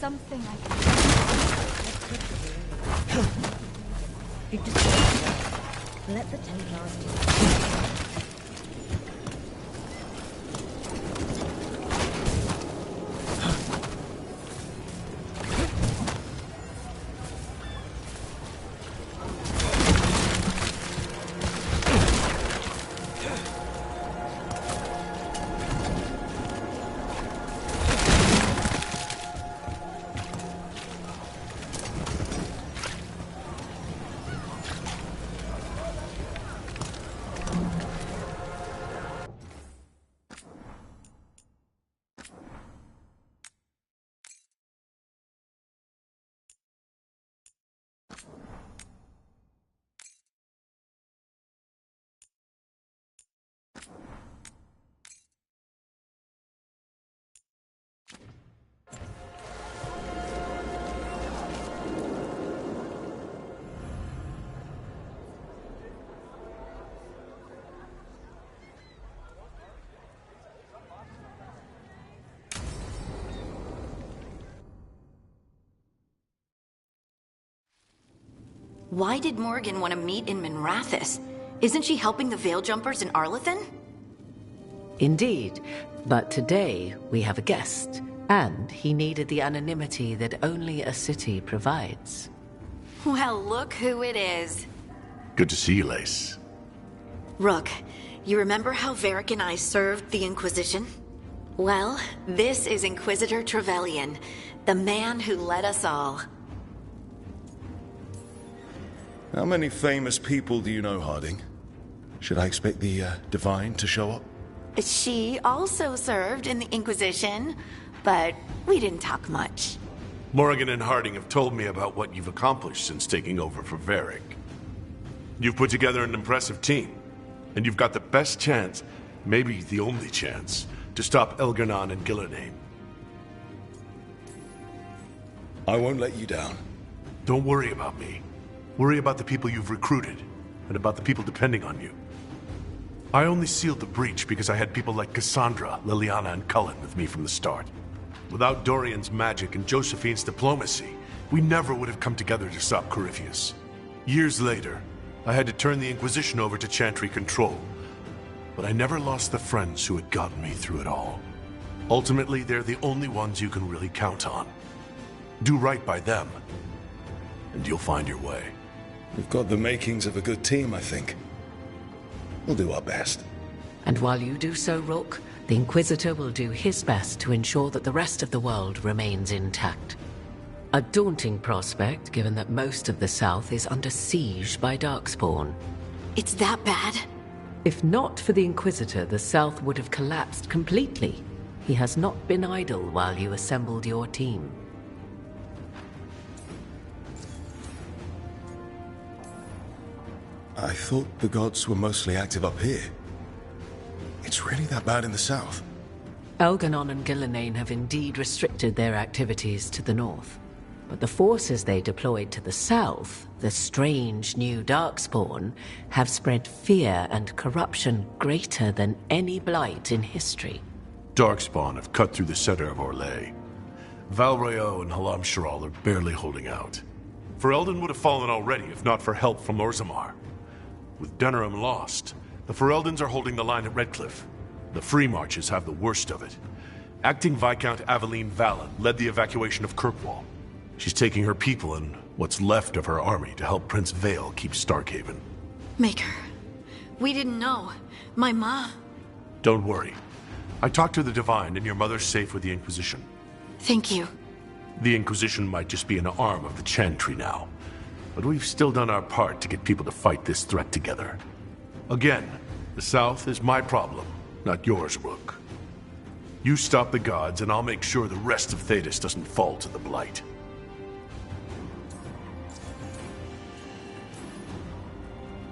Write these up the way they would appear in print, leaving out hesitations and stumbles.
something I can do. Let the Templars do it. Why did Morgan want to meet in Minrathous? Isn't she helping the Veil Jumpers in Arlathan? Indeed, but today we have a guest, and he needed the anonymity that only a city provides. Well, look who it is. Good to see you, Lace. Rook, you remember how Varric and I served the Inquisition? Well, this is Inquisitor Trevelyan, the man who led us all. How many famous people do you know, Harding? Should I expect the Divine to show up? She also served in the Inquisition, but we didn't talk much. Morgan and Harding have told me about what you've accomplished since taking over for Varric. You've put together an impressive team, and you've got the best chance, maybe the only chance, to stop Elgar'nan and Gillenane. I won't let you down. Don't worry about me. Worry about the people you've recruited, and about the people depending on you. I only sealed the breach because I had people like Cassandra, Liliana, and Cullen with me from the start. Without Dorian's magic and Josephine's diplomacy, we never would have come together to stop Corypheus. Years later, I had to turn the Inquisition over to Chantry control, but I never lost the friends who had gotten me through it all. Ultimately, they're the only ones you can really count on. Do right by them, and you'll find your way. We've got the makings of a good team, I think. We'll do our best. And while you do so, Rook, the Inquisitor will do his best to ensure that the rest of the world remains intact. A daunting prospect, given that most of the South is under siege by Darkspawn. It's that bad? If not for the Inquisitor, the South would have collapsed completely. He has not been idle while you assembled your team. I thought the gods were mostly active up here. It's really that bad in the south? Elgar'nan and Gillenane have indeed restricted their activities to the north. But the forces they deployed to the south, the strange new Darkspawn, have spread fear and corruption greater than any Blight in history. Darkspawn have cut through the center of Orlais. Valroyo and Halam Sharal are barely holding out. Ferelden would have fallen already if not for help from Orzammar. With Denerim lost, the Fereldans are holding the line at Redcliffe. The Free Marches have the worst of it. Acting Viscount Aveline Valen led the evacuation of Kirkwall. She's taking her people and what's left of her army to help Prince Vale keep Starkhaven. Maker, we didn't know. My ma... Don't worry. I talked to the Divine and your mother's safe with the Inquisition. Thank you. The Inquisition might just be an arm of the Chantry now, but we've still done our part to get people to fight this threat together. Again, the South is my problem, not yours, Rook. You stop the gods, and I'll make sure the rest of Thedas doesn't fall to the Blight.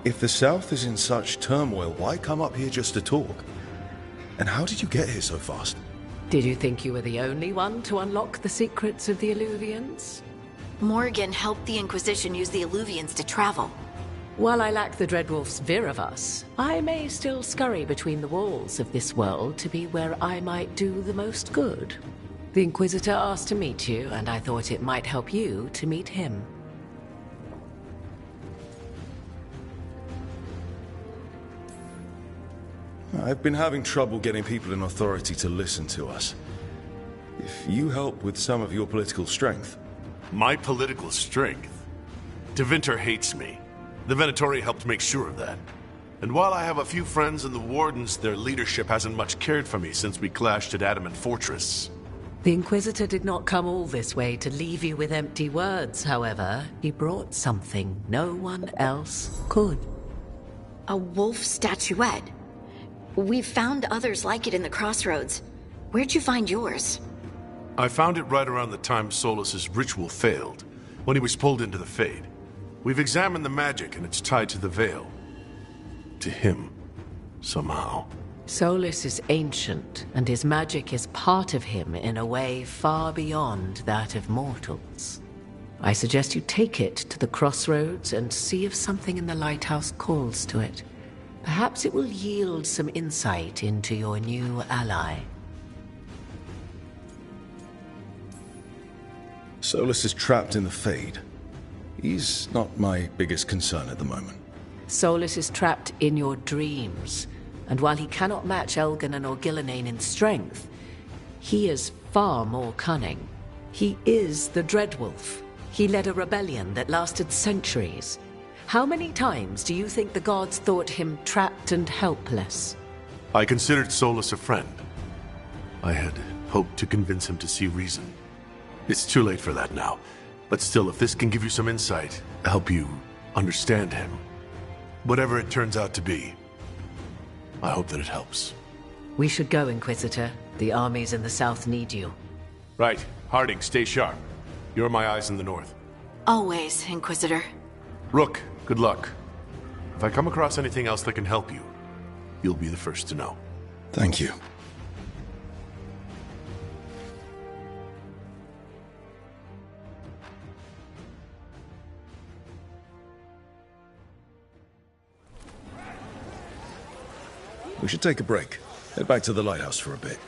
If the south is in such turmoil, why come up here just to talk? And how did you get here so fast? Did you think you were the only one to unlock the secrets of the Illuvians? Morgan helped the Inquisition use the Illuvians to travel. While I lack the Dreadwolf's Viravus, I may still scurry between the walls of this world to be where I might do the most good. The Inquisitor asked to meet you, and I thought it might help you to meet him. I've been having trouble getting people in authority to listen to us. If you help with some of your political strength... My political strength? Tevinter hates me. The Venatori helped make sure of that. And while I have a few friends in the Wardens, their leadership hasn't much cared for me since we clashed at Adamant Fortress. The Inquisitor did not come all this way to leave you with empty words, however. He brought something no one else could. A wolf statuette. We've found others like it in the crossroads. Where'd you find yours? I found it right around the time Solus's ritual failed, when he was pulled into the Fade. We've examined the magic, and it's tied to the Veil. To him, somehow. Solus is ancient, and his magic is part of him in a way far beyond that of mortals. I suggest you take it to the crossroads and see if something in the lighthouse calls to it. Perhaps it will yield some insight into your new ally. Solus is trapped in the Fade. He's not my biggest concern at the moment. Solus is trapped in your dreams, and while he cannot match Elganon or Gillenane in strength, he is far more cunning. He is the Dreadwolf. He led a rebellion that lasted centuries. How many times do you think the gods thought him trapped and helpless? I considered Solus a friend. I had hoped to convince him to see reason. It's too late for that now. But still, if this can give you some insight, help you understand him, whatever it turns out to be, I hope that it helps. We should go, Inquisitor. The armies in the south need you. Right. Harding, stay sharp. You're my eyes in the north. Always, Inquisitor. Rook, good luck. If I come across anything else that can help you, you'll be the first to know. Thank you. We should take a break. Head back to the lighthouse for a bit.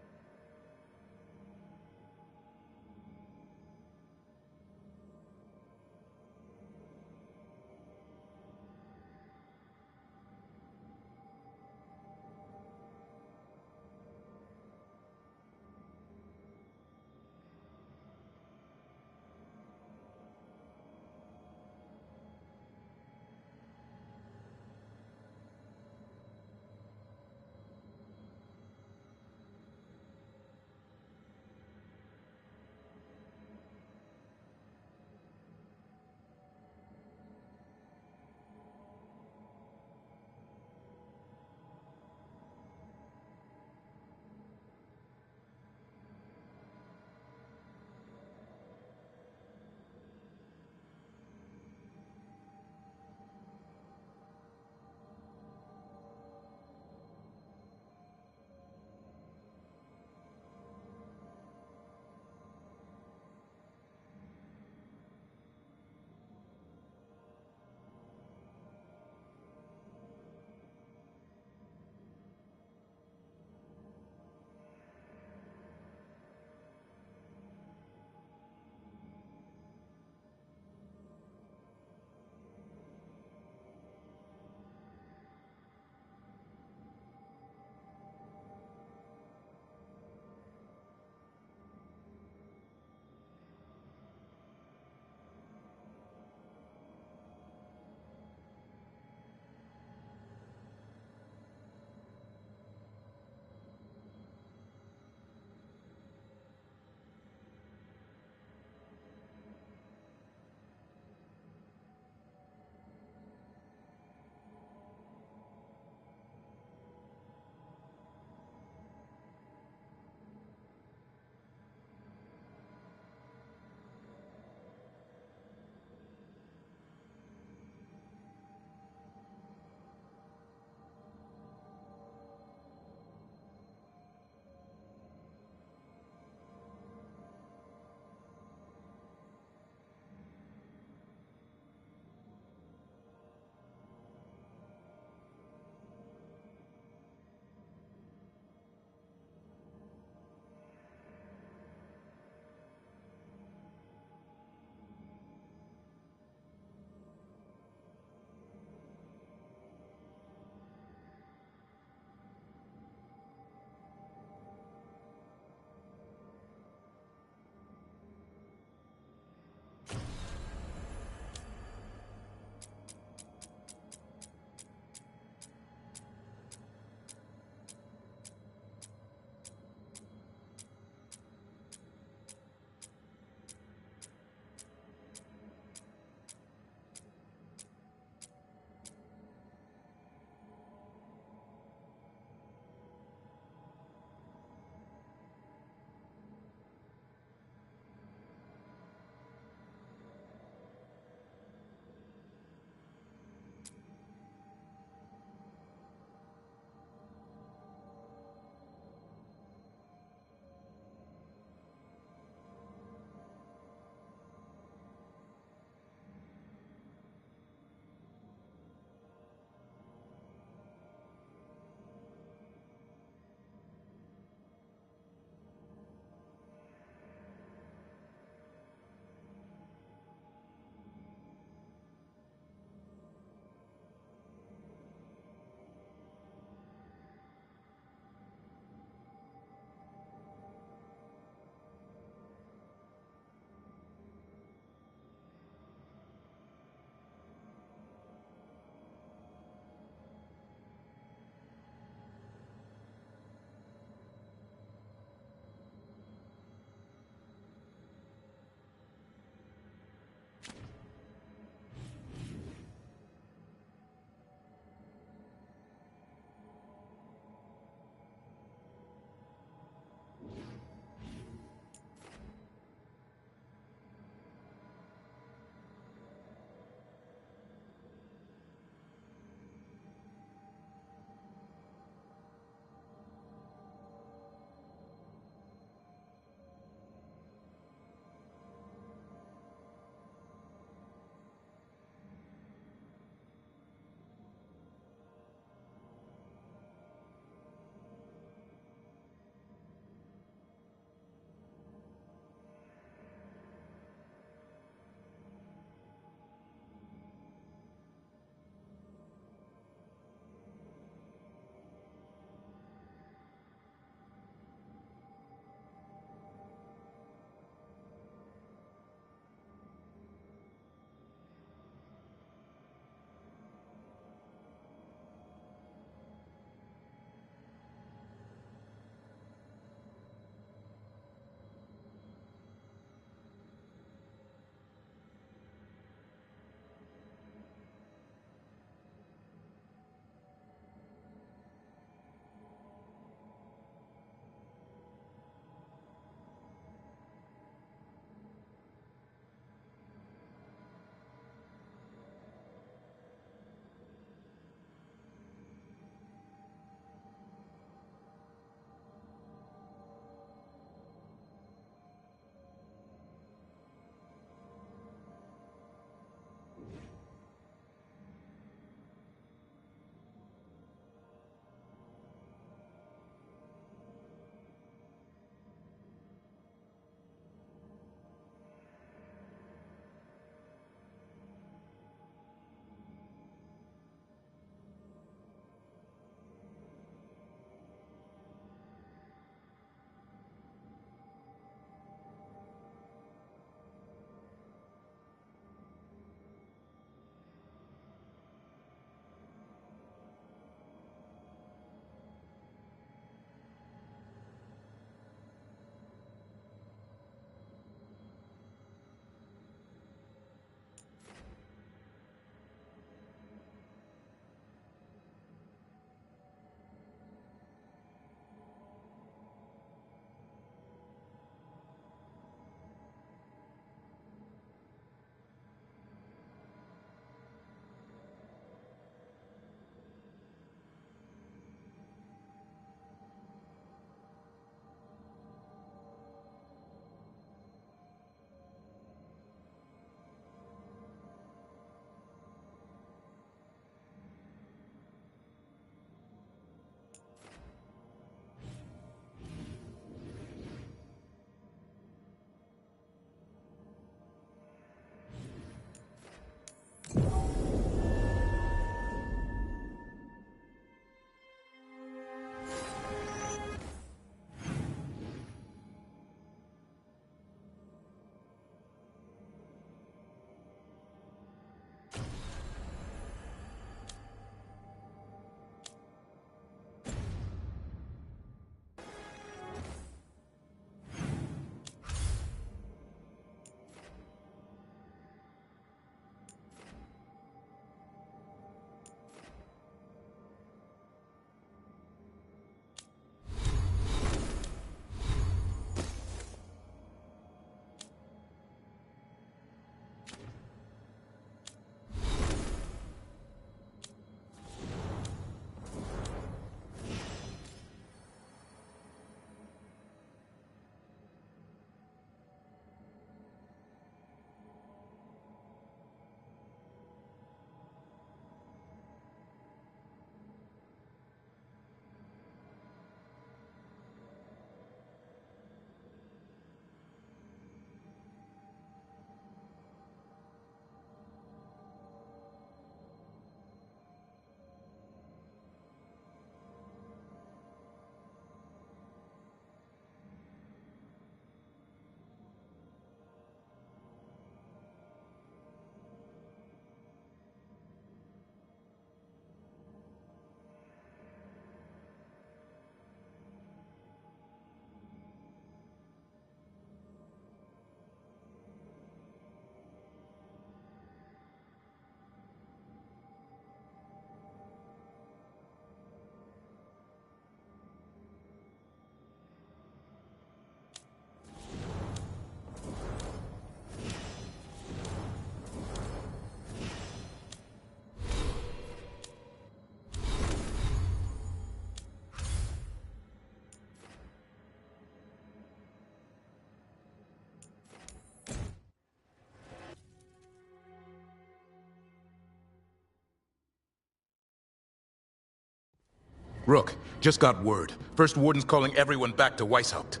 Rook, just got word. First Warden's calling everyone back to Weishaupt.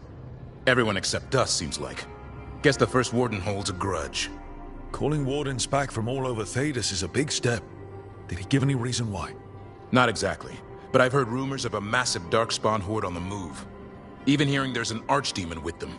Everyone except us, seems like. Guess the First Warden holds a grudge. Calling wardens back from all over Thedas is a big step. Did he give any reason why? Not exactly, but I've heard rumors of a massive Darkspawn horde on the move. Even hearing there's an archdemon with them.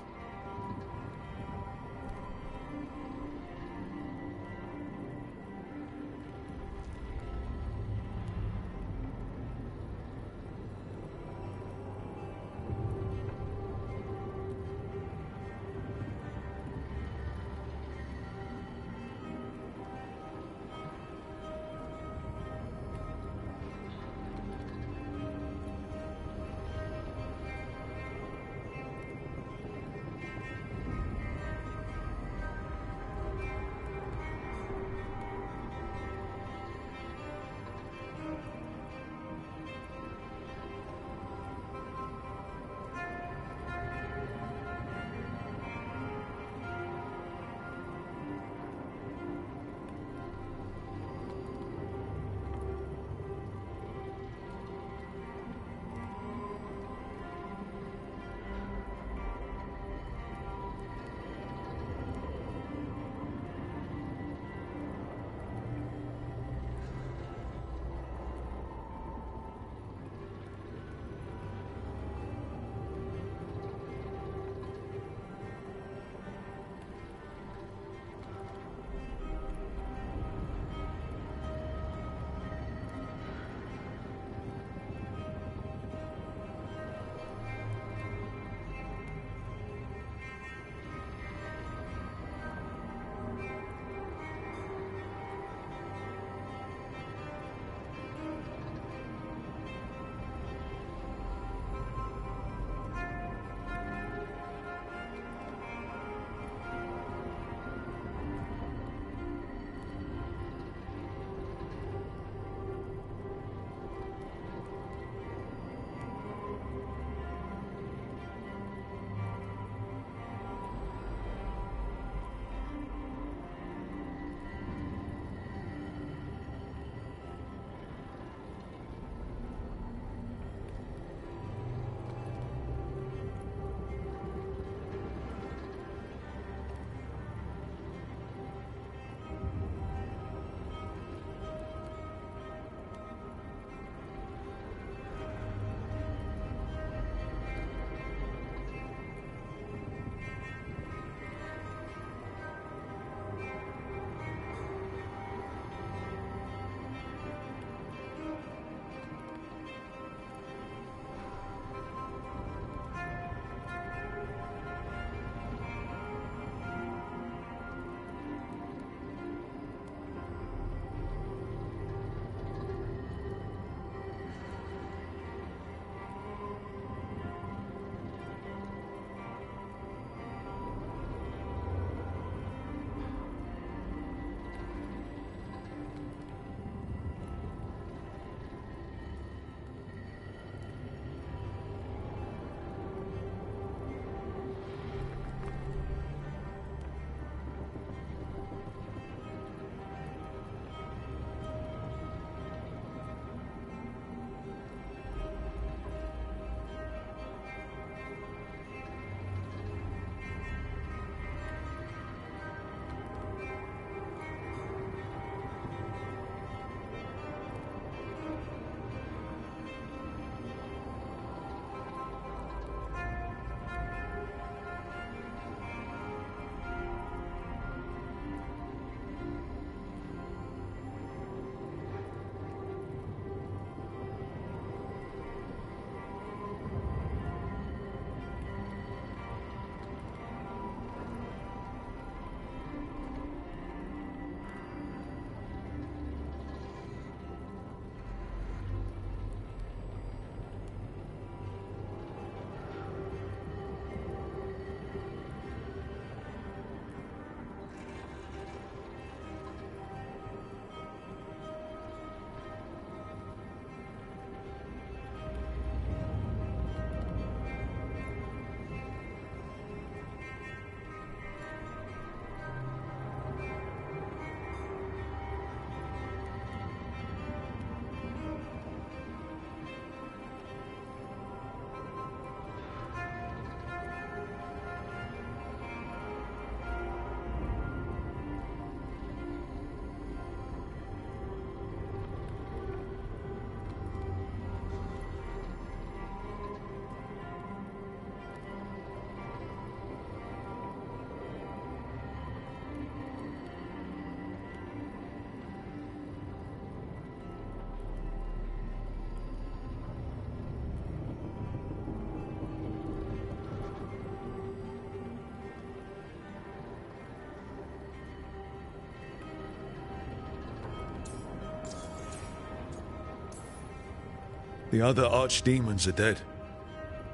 The other archdemons are dead.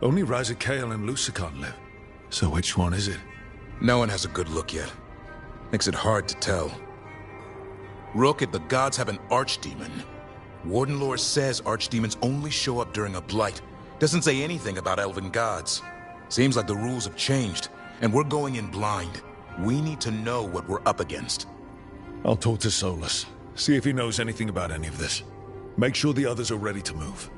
Only Razikale and Lucican live. So which one is it? No one has a good look yet. Makes it hard to tell. Rook, if the gods have an archdemon, Warden lore says archdemons only show up during a blight. Doesn't say anything about elven gods. Seems like the rules have changed, and we're going in blind. We need to know what we're up against. I'll talk to Solus. See if he knows anything about any of this. Make sure the others are ready to move.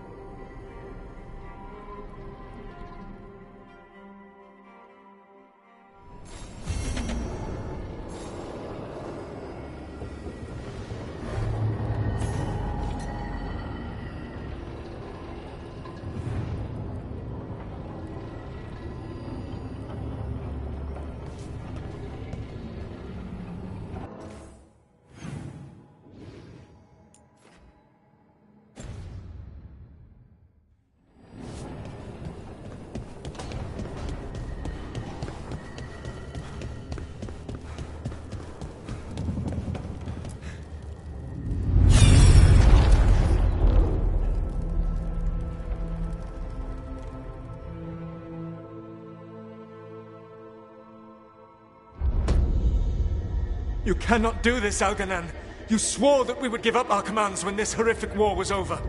You cannot do this, Algernon. You swore that we would give up our commands when this horrific war was over.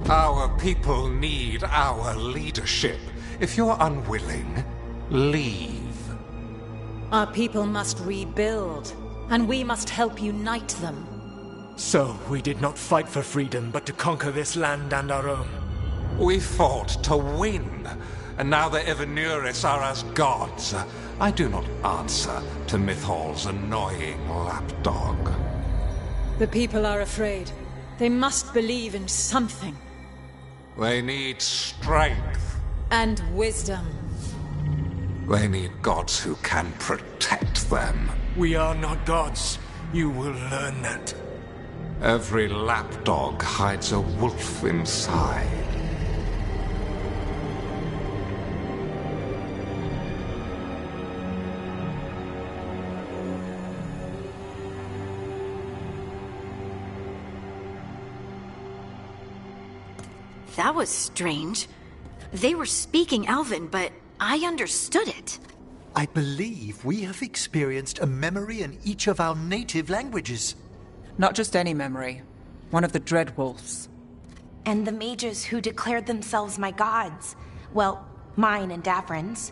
Our people need our leadership. If you're unwilling, leave. Our people must rebuild, and we must help unite them. So, we did not fight for freedom, but to conquer this land and our own. We fought to win, and now the Evanuris are as gods. I do not answer to Mythal's annoying lapdog. The people are afraid. They must believe in something. They need strength. And wisdom. They need gods who can protect them. We are not gods. You will learn that. Every lapdog hides a wolf inside. That was strange. They were speaking Elven, but I understood it. I believe we have experienced a memory in each of our native languages. Not just any memory. One of the Dreadwolves. And the mages who declared themselves my gods. Well, mine and Davrin's.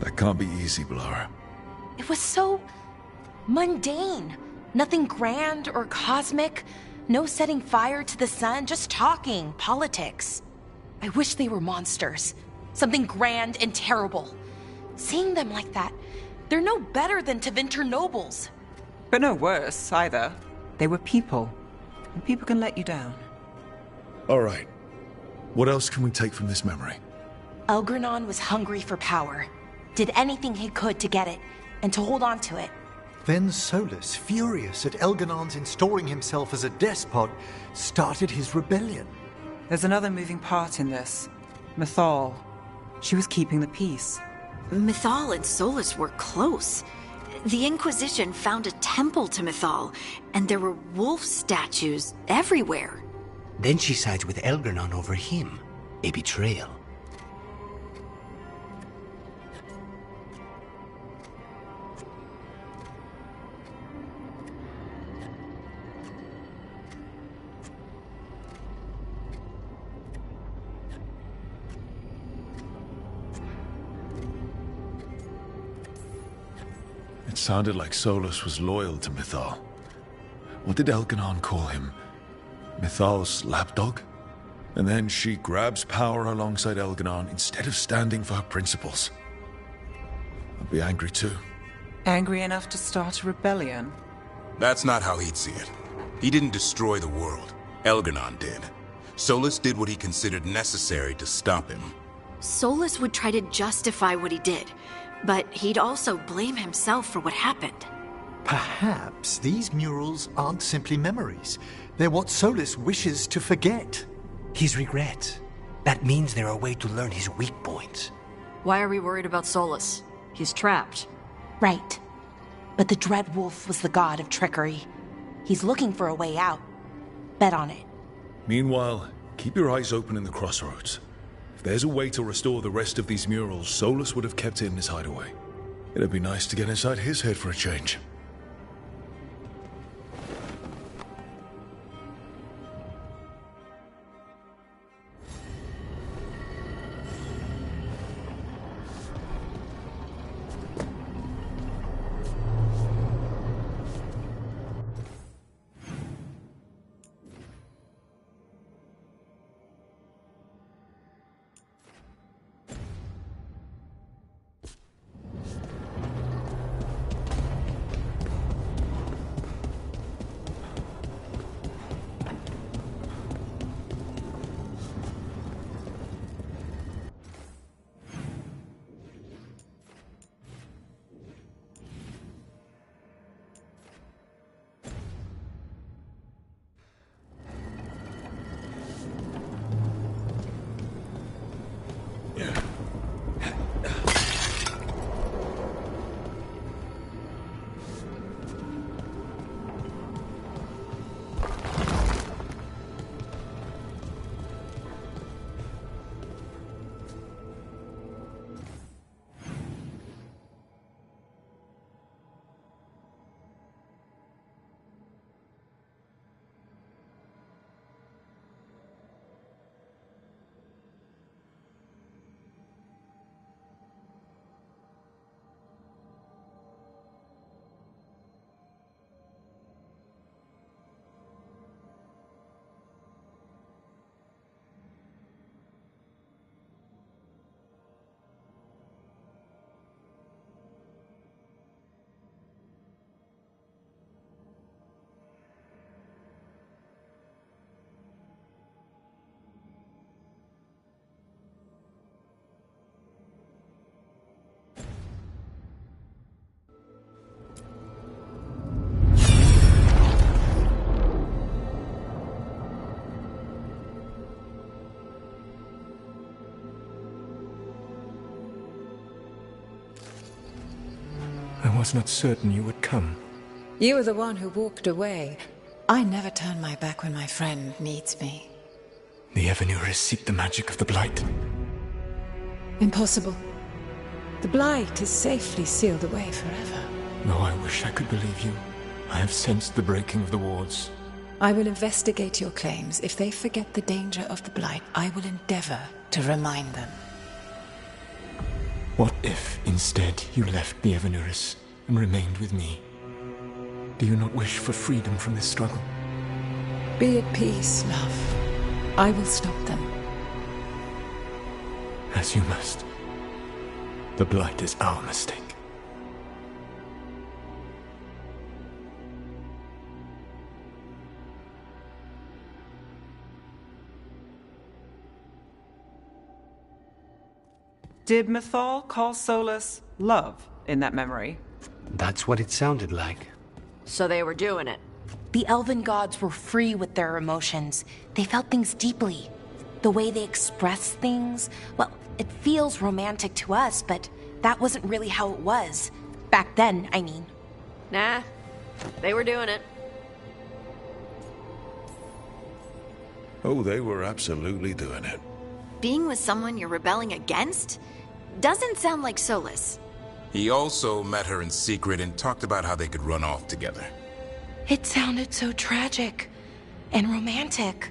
That can't be easy, Blara. It was so mundane. Nothing grand or cosmic. No setting fire to the sun, just talking politics. I wish they were monsters. Something grand and terrible. Seeing them like that, they're no better than Tevinter nobles. But no worse, either. They were people. And people can let you down. All right. What else can we take from this memory? Elgranon was hungry for power. Did anything he could to get it, and to hold on to it. Then Solus, furious at Elganon's installing himself as a despot, started his rebellion. There's another moving part in this. Mythal. She was keeping the peace. Mythal and Solus were close. The Inquisition found a temple to Mythal, and there were wolf statues everywhere. Then she sides with Elgranon over him. A betrayal. sounded like Solus was loyal to Mythal. What did Elganon call him? Mythal's lapdog? And then she grabs power alongside Elganon instead of standing for her principles. I'd be angry too. Angry enough to start a rebellion? That's not how he'd see it. He didn't destroy the world. Elganon did. Solus did what he considered necessary to stop him. Solus would try to justify what he did, but he'd also blame himself for what happened. Perhaps these murals aren't simply memories. They're what Solus wishes to forget. His regret. That means they're a way to learn his weak points. Why are we worried about Solus? He's trapped. Right. But the Dread Wolf was the god of trickery. He's looking for a way out. Bet on it. Meanwhile, keep your eyes open in the crossroads. If there's a way to restore the rest of these murals, Solus would have kept it in his hideaway. It'd be nice to get inside his head for a change. I was not certain you would come. You were the one who walked away. I never turn my back when my friend needs me. The Evanurus seek the magic of the Blight. Impossible. The Blight is safely sealed away forever. Though I wish I could believe you. I have sensed the breaking of the wards. I will investigate your claims. If they forget the danger of the Blight, I will endeavor to remind them. What if, instead, you left the Evanurus and remained with me? Do you not wish for freedom from this struggle? Be at peace, love. I will stop them. As you must. The Blight is our mistake. Did Mythal call Solus love in that memory? That's what it sounded like. So they were doing it. The elven gods were free with their emotions. They felt things deeply. The way they expressed things, well, it feels romantic to us, but that wasn't really how it was. Back then, I mean. Nah, they were doing it. Oh, they were absolutely doing it. Being with someone you're rebelling against? Doesn't sound like Solus. He also met her in secret and talked about how they could run off together. It sounded so tragic and romantic.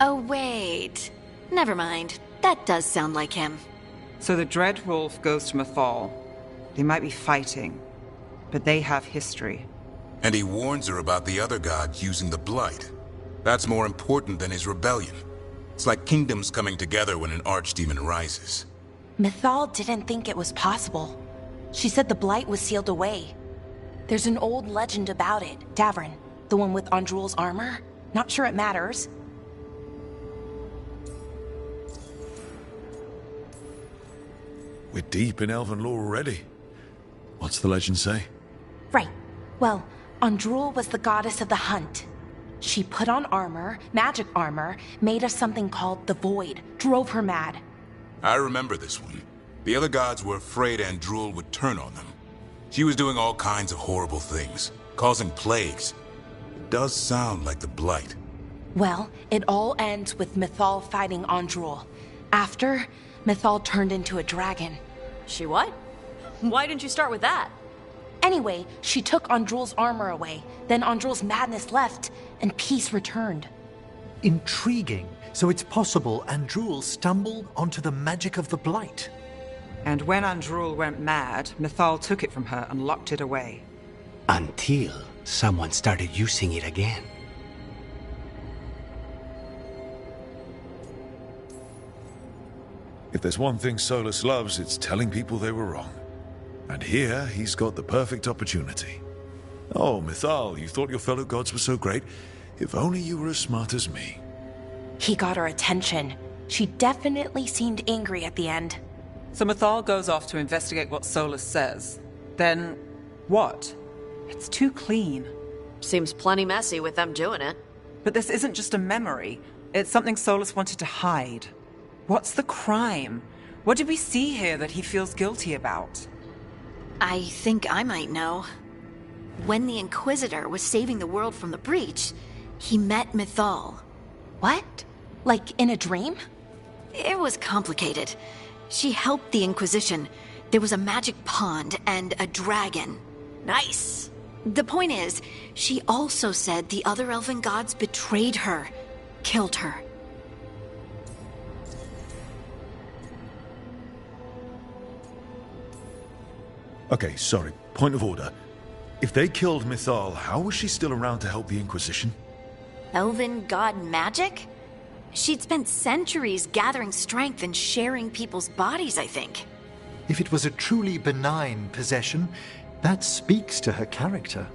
Oh, wait. Never mind. That does sound like him. So the Dread Wolf goes to Mythal. They might be fighting. but they have history. And he warns her about the other gods using the Blight. That's more important than his rebellion. It's like kingdoms coming together when an archdemon rises. Mythal didn't think it was possible. She said the Blight was sealed away. There's an old legend about it. Davrin, the one with Andrul's armor. Not sure it matters. We're deep in elven lore already. What's the legend say? Right. Well, Andrul was the goddess of the hunt. She put on armor, magic armor, made of something called the Void, drove her mad. I remember this one. The other gods were afraid Andrul would turn on them. She was doing all kinds of horrible things, causing plagues. It does sound like the Blight. Well, it all ends with Mythal fighting Andrul. After, Mythal turned into a dragon. She what? Why didn't you start with that? Anyway, she took Andrul's armor away. Then Andrul's madness left, and peace returned. Intriguing. So it's possible Andrul stumbled onto the magic of the Blight. And when Andrul went mad, Mythal took it from her and locked it away. Until someone started using it again. If there's one thing Solus loves, it's telling people they were wrong. And here, he's got the perfect opportunity. Oh, Mythal, you thought your fellow gods were so great. If only you were as smart as me. He got her attention. She definitely seemed angry at the end. So Mythal goes off to investigate what Solus says. Then, what? It's too clean. Seems plenty messy with them doing it. But this isn't just a memory. It's something Solus wanted to hide. What's the crime? What did we see here that he feels guilty about? I think I might know. When the Inquisitor was saving the world from the breach, he met Mythal. What? Like in a dream? It was complicated. She helped the Inquisition. There was a magic pond and a dragon. Nice. The point is, she also said the other elven gods betrayed her, killed her. Okay, sorry. Point of order. If they killed Mythal, how was she still around to help the Inquisition? Elven god magic? She'd spent centuries gathering strength and sharing people's bodies, I think. If it was a truly benign possession, that speaks to her character.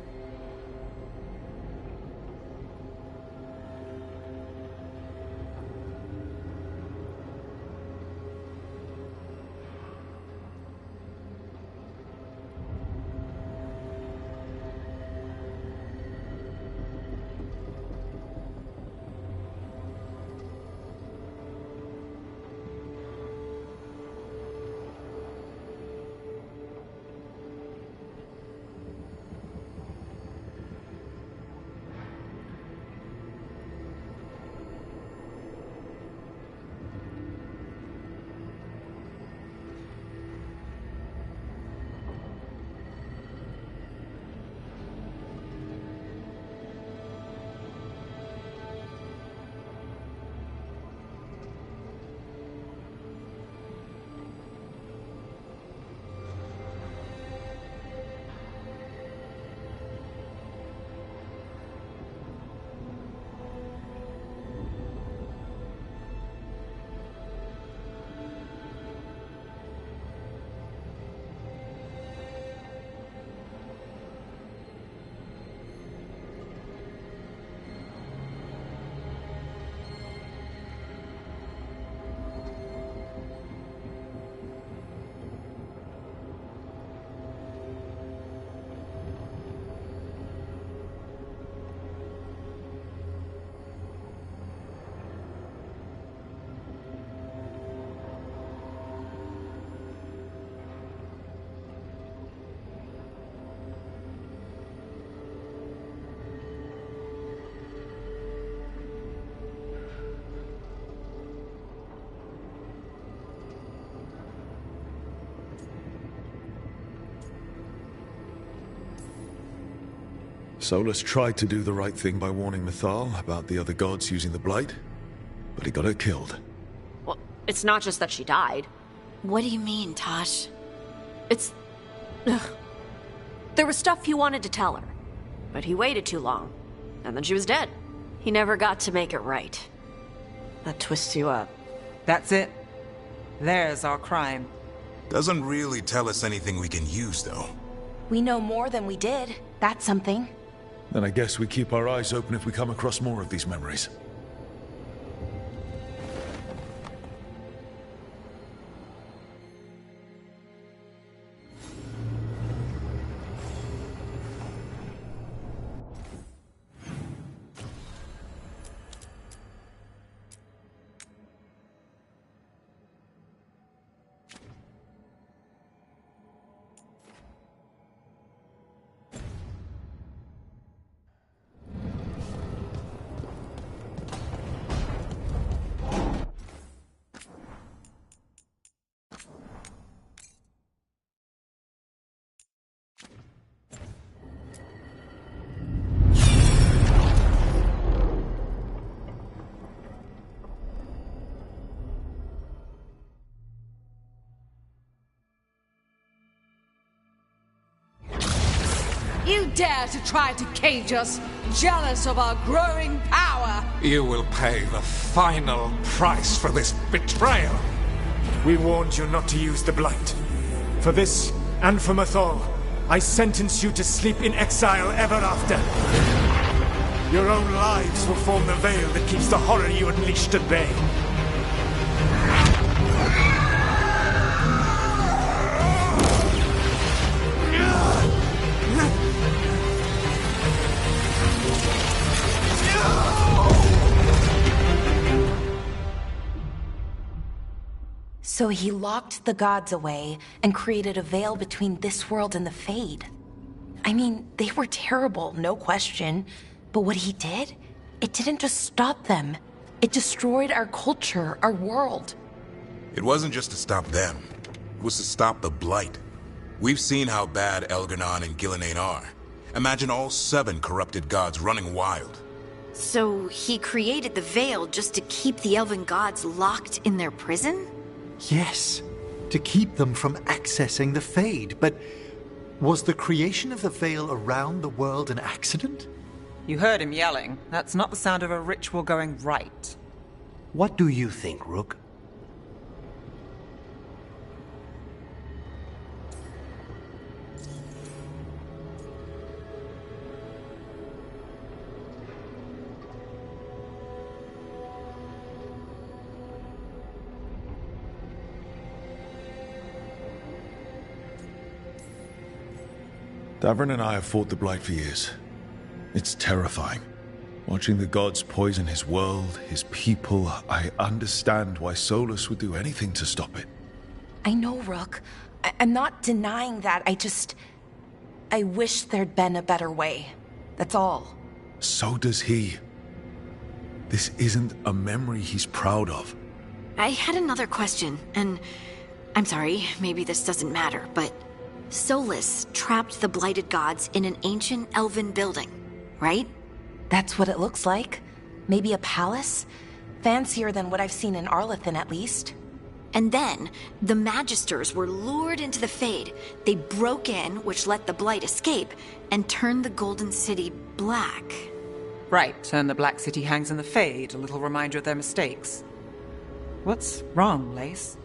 Solus tried to do the right thing by warning Mythal about the other gods using the Blight, but he got her killed. Well, it's not just that she died. What do you mean, Tosh? It's... Ugh. There was stuff he wanted to tell her, but he waited too long, and then she was dead. He never got to make it right. That twists you up. That's it. There's our crime. Doesn't really tell us anything we can use, though. We know more than we did. That's something. Then I guess we keep our eyes open if we come across more of these memories. You dare to try to cage us, jealous of our growing power! You will pay the final price for this betrayal. We warned you not to use the Blight. For this, and for Mythal, I sentence you to sleep in exile ever after. Your own lives will form the veil that keeps the horror you unleashed at bay. So he locked the gods away and created a veil between this world and the Fade. I mean, they were terrible, no question. But what he did, it didn't just stop them. It destroyed our culture, our world. It wasn't just to stop them. It was to stop the Blight. We've seen how bad Elganon and Gillenane are. Imagine all 7 corrupted gods running wild. So he created the Veil just to keep the elven gods locked in their prison? Yes, to keep them from accessing the Fade. But was the creation of the Veil around the world an accident? You heard him yelling. That's not the sound of a ritual going right. What do you think, Rook? Davrin and I have fought the Blight for years. It's terrifying. Watching the gods poison his world, his people, I understand why Solus would do anything to stop it. I know, Rook. I'm not denying that. I wish there'd been a better way. That's all. So does he. This isn't a memory he's proud of. I had another question, and I'm sorry, maybe this doesn't matter, but Solus trapped the blighted gods in an ancient elven building, right? That's what it looks like. Maybe a palace? Fancier than what I've seen in Arlethan, at least. And then, the Magisters were lured into the Fade. They broke in, which let the Blight escape, and turned the Golden City black. Right, and the Black City hangs in the Fade, a little reminder of their mistakes. What's wrong, Lace?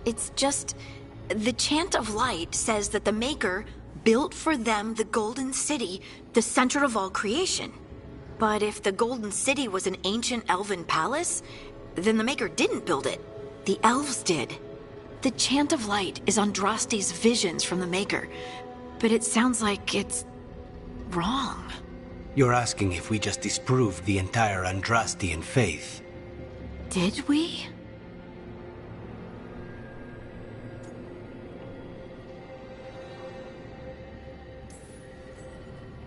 It's just... the Chant of Light says that the Maker built for them the Golden City, the center of all creation. But if the Golden City was an ancient elven palace, then the Maker didn't build it. The elves did. The Chant of Light is Andraste's visions from the Maker, but it sounds like it's wrong. You're asking if we just disproved the entire Andrastian faith. Did we?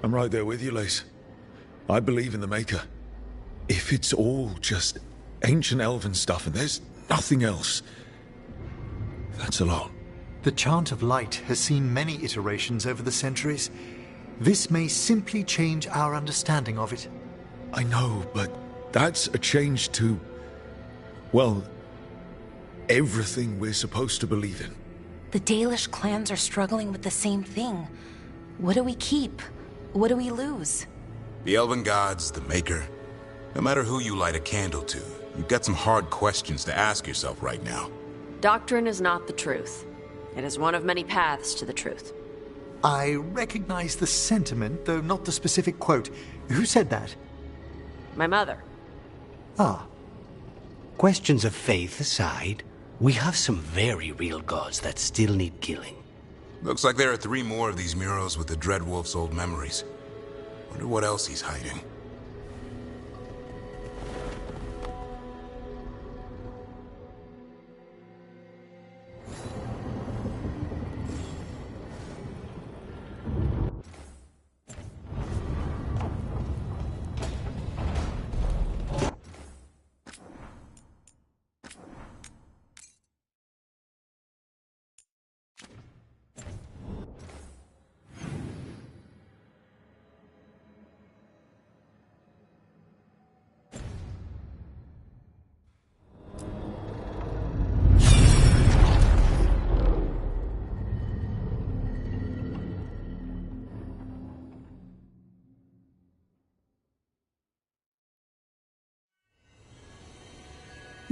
I'm right there with you, Lace. I believe in the Maker. If it's all just ancient elven stuff and there's nothing else, that's a lot. The Chant of Light has seen many iterations over the centuries. This may simply change our understanding of it. I know, but that's a change to, well, everything we're supposed to believe in. The Dalish clans are struggling with the same thing. What do we keep? What do we lose? The elven gods, the Maker. No matter who you light a candle to, you've got some hard questions to ask yourself right now. Doctrine is not the truth. It is one of many paths to the truth. I recognize the sentiment, though not the specific quote. Who said that? My mother. Ah. Questions of faith aside, we have some very real gods that still need killing. Looks like there are 3 more of these murals with the Dreadwolf's old memories. Wonder what else he's hiding.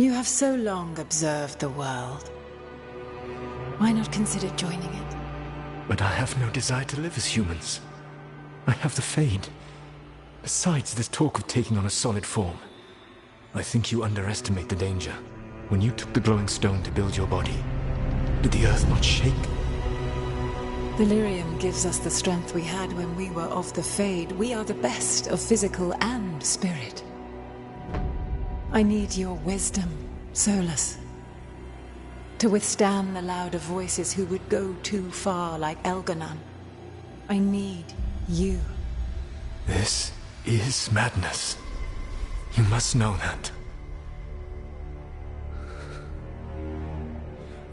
You have so long observed the world. Why not consider joining it? But I have no desire to live as humans. I have the Fade. Besides, this talk of taking on a solid form. I think you underestimate the danger. When you took the glowing stone to build your body, did the earth not shake? The lyrium gives us the strength we had when we were of the Fade. We are the best of physical and spirit. I need your wisdom, Solus, to withstand the louder voices who would go too far like Elganon. I need you. This is madness. You must know that.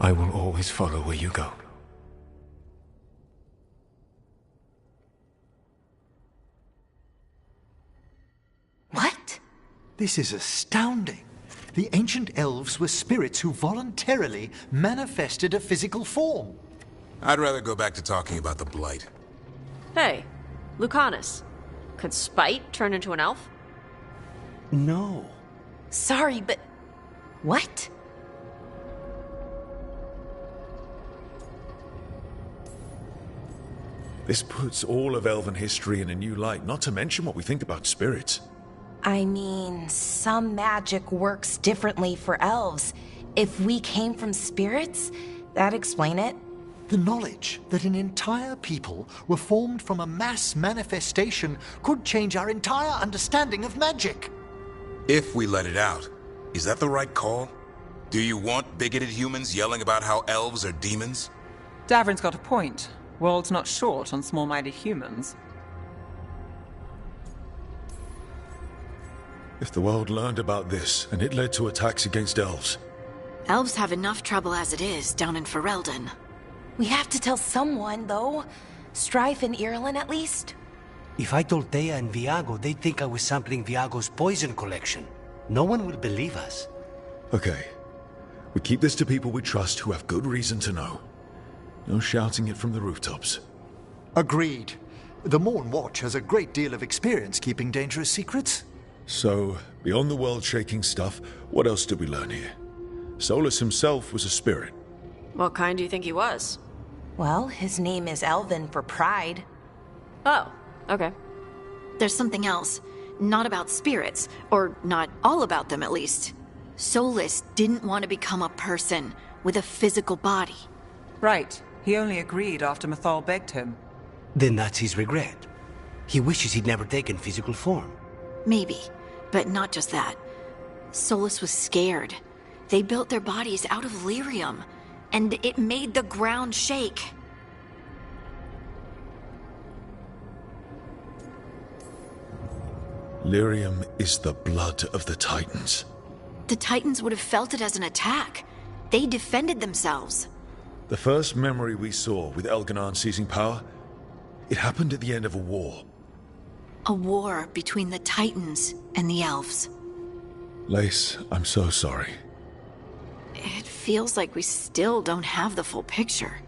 I will always follow where you go. What? This is astounding. The ancient elves were spirits who voluntarily manifested a physical form. I'd rather go back to talking about the Blight. Hey, Lucanus. Could Spite turn into an elf? No. Sorry, but... what? This puts all of elven history in a new light, not to mention what we think about spirits. I mean, some magic works differently for elves. If we came from spirits, that'd explain it. The knowledge that an entire people were formed from a mass manifestation could change our entire understanding of magic. If we let it out, is that the right call? Do you want bigoted humans yelling about how elves are demons? Davrin's got a point. World's not short on small-minded humans. If the world learned about this, and it led to attacks against elves. Elves have enough trouble as it is down in Ferelden. We have to tell someone, though. Strife and Irulan, at least. If I told Thea and Viago, they'd think I was sampling Viago's poison collection. No one will believe us. Okay. We keep this to people we trust who have good reason to know. No shouting it from the rooftops. Agreed. The Morn Watch has a great deal of experience keeping dangerous secrets. So, beyond the world-shaking stuff, what else did we learn here? Solus himself was a spirit. What kind do you think he was? Well, his name is Elven for pride. Oh, okay. There's something else. Not about spirits, or not all about them at least. Solus didn't want to become a person with a physical body. Right. He only agreed after Mythal begged him. Then that's his regret. He wishes he'd never taken physical form. Maybe, but not just that. Solus was scared. They built their bodies out of lyrium, and it made the ground shake. Lyrium is the blood of the Titans. The Titans would have felt it as an attack. They defended themselves. The first memory we saw with Elganon seizing power, it happened at the end of a war. A war between the Titans and the elves. Lace, I'm so sorry. It feels like we still don't have the full picture.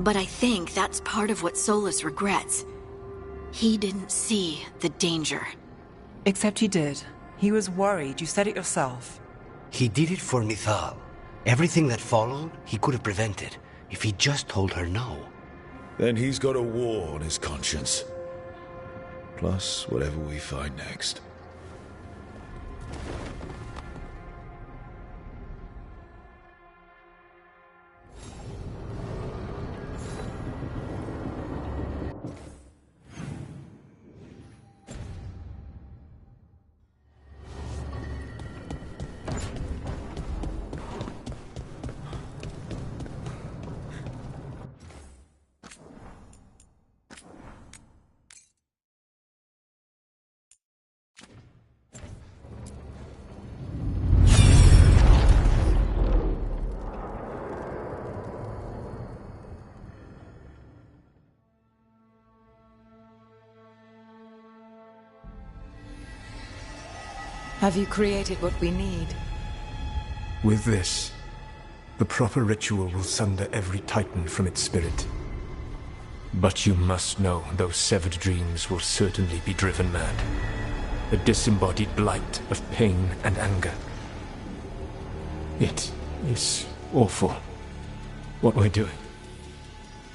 But I think that's part of what Solus regrets. He didn't see the danger. Except he did. He was worried. You said it yourself. He did it for Mithal. Everything that followed, he could have prevented, if he just told her no. Then he's got a war on his conscience. Plus, whatever we find next. Have you created what we need? With this, the proper ritual will sunder every Titan from its spirit. But you must know those severed dreams will certainly be driven mad. A disembodied blight of pain and anger. It is awful what we're doing.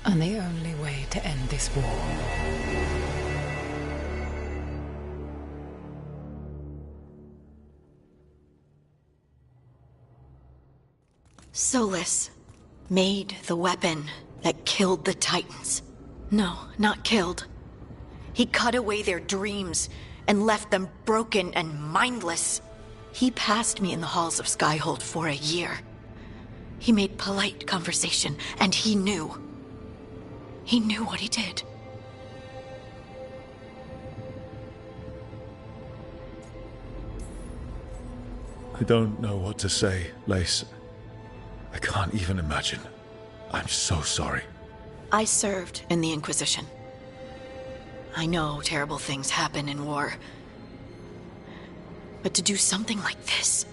And the only way to end this war. Solus made the weapon that killed the Titans. No, not killed. He cut away their dreams and left them broken and mindless. He passed me in the halls of Skyhold for a year. He made polite conversation, and he knew. He knew what he did. I don't know what to say, Lace. I can't even imagine. I'm so sorry. I served in the Inquisition. I know terrible things happen in war. But to do something like this...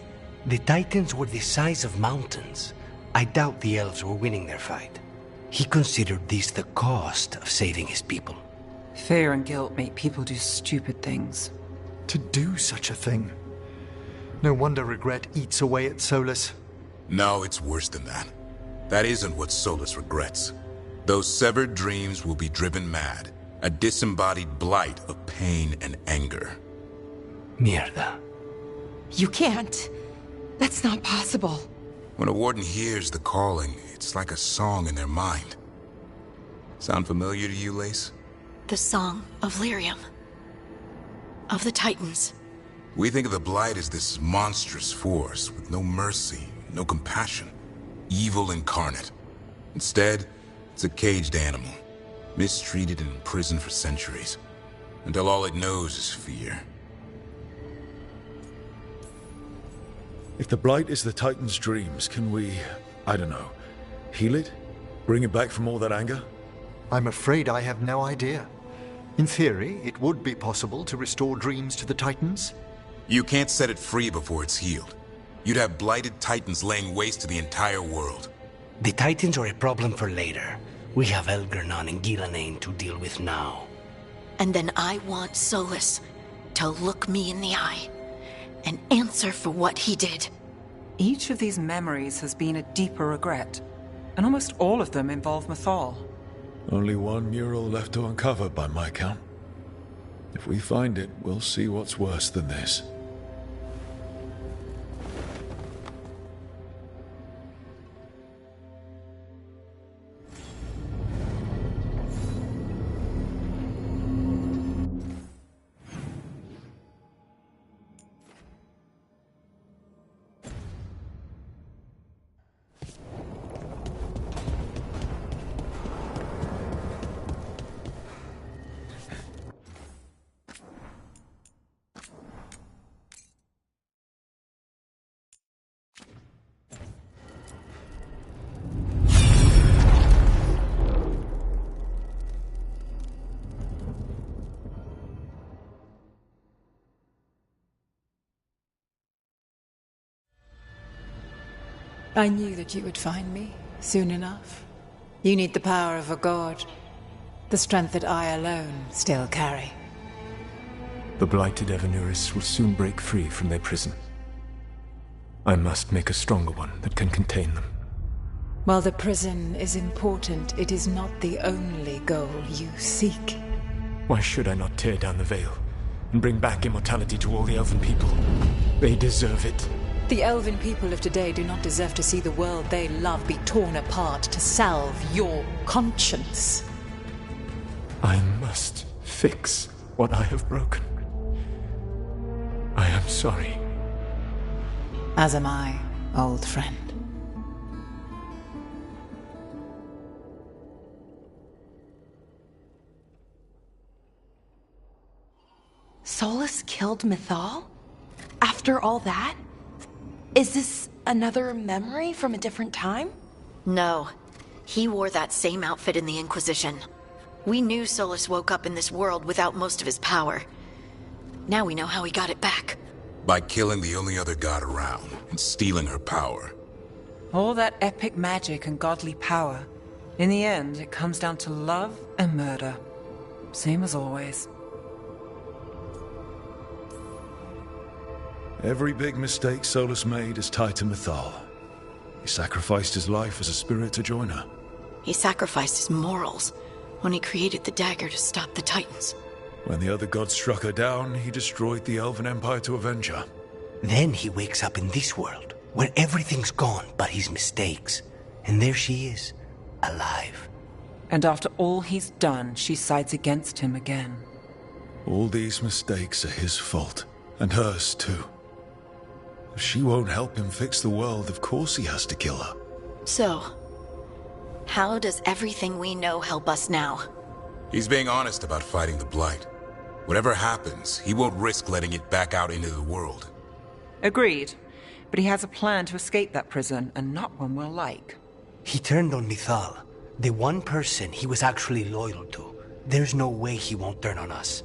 The Titans were the size of mountains. I doubt the elves were winning their fight. He considered this the cost of saving his people. Fear and guilt make people do stupid things. To do such a thing. No wonder regret eats away at Solus. No, it's worse than that. That isn't what Solus regrets. Those severed dreams will be driven mad. A disembodied blight of pain and anger. Mierda. You can't. That's not possible. When a warden hears the calling, it's like a song in their mind. Sound familiar to you, Lace? The song of Lyrium. Of the Titans. We think of the Blight as this monstrous force with no mercy, no compassion. Evil incarnate. Instead, it's a caged animal. Mistreated and imprisoned for centuries. Until all it knows is fear. If the Blight is the Titan's dreams, can we, I don't know, heal it? Bring it back from all that anger? I'm afraid I have no idea. In theory, it would be possible to restore dreams to the Titans. You can't set it free before it's healed. You'd have blighted Titans laying waste to the entire world. The Titans are a problem for later. We have Elgernon and Ghilanane to deal with now. And then I want Solus to look me in the eye and answer for what he did. Each of these memories has been a deeper regret, and almost all of them involve Mythal. Only one mural left to uncover by my count. If we find it, we'll see what's worse than this. I knew that you would find me soon enough. You need the power of a god. The strength that I alone still carry. The blighted Evanuris will soon break free from their prison. I must make a stronger one that can contain them. While the prison is important, it is not the only goal you seek. Why should I not tear down the veil and bring back immortality to all the Elven people? They deserve it. The Elven people of today do not deserve to see the world they love be torn apart to salve your conscience. I must fix what I have broken. I am sorry. As am I, old friend. Solus killed Mythal? After all that? Is this another memory from a different time? No. He wore that same outfit in the Inquisition. We knew Solus woke up in this world without most of his power. Now we know how he got it back. By killing the only other god around and stealing her power. All that epic magic and godly power. In the end, it comes down to love and murder. Same as always. Every big mistake Solus made is tied to Mythal. He sacrificed his life as a spirit to join her. He sacrificed his morals when he created the dagger to stop the Titans. When the other gods struck her down, he destroyed the Elven Empire to avenge her. Then he wakes up in this world, where everything's gone but his mistakes. And there she is, alive. And after all he's done, she sides against him again. All these mistakes are his fault, and hers too. If she won't help him fix the world, of course he has to kill her. So, how does everything we know help us now? He's being honest about fighting the Blight. Whatever happens, he won't risk letting it back out into the world. Agreed. But he has a plan to escape that prison, and not one we'll like. He turned on Mythal, the one person he was actually loyal to. There's no way he won't turn on us.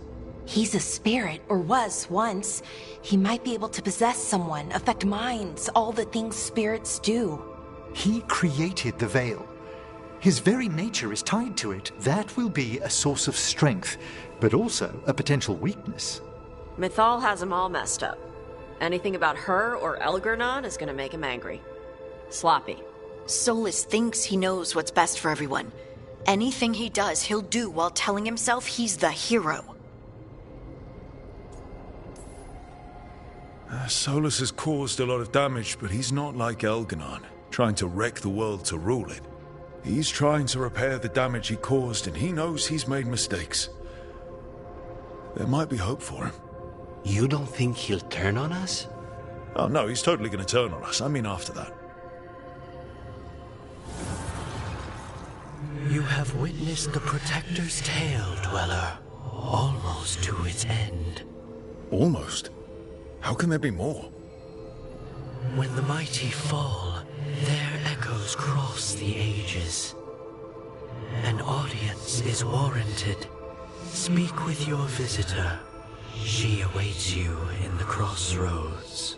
He's a spirit, or was once. He might be able to possess someone, affect minds, all the things spirits do. He created the Veil. His very nature is tied to it. That will be a source of strength, but also a potential weakness. Mythal has him all messed up. Anything about her or Elgernon is gonna make him angry. Sloppy. Solus thinks he knows what's best for everyone. Anything he does, he'll do while telling himself he's the hero. Solus has caused a lot of damage, but he's not like Elgernon, trying to wreck the world to rule it. He's trying to repair the damage he caused, and he knows he's made mistakes. There might be hope for him. You don't think he'll turn on us? Oh no, he's totally going to turn on us. I mean after that. You have witnessed the Protector's tale, Dweller. Almost to its end. Almost? How can there be more? When the mighty fall, their echoes cross the ages. An audience is warranted. Speak with your visitor. She awaits you in the crossroads.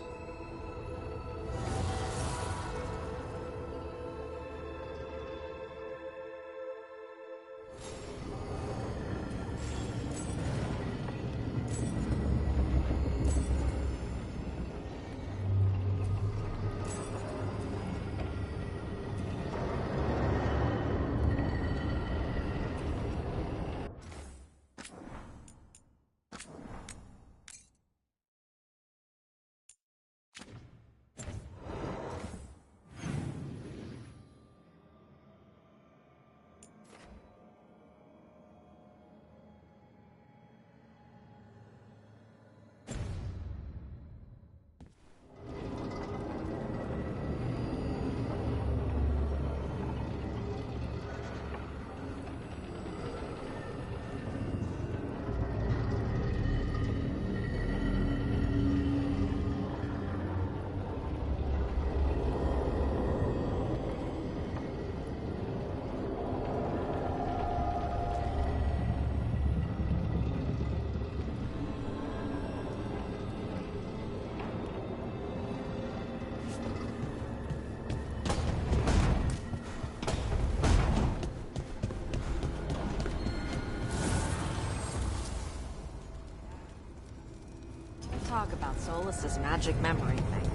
talk about Solus's magic memory thing.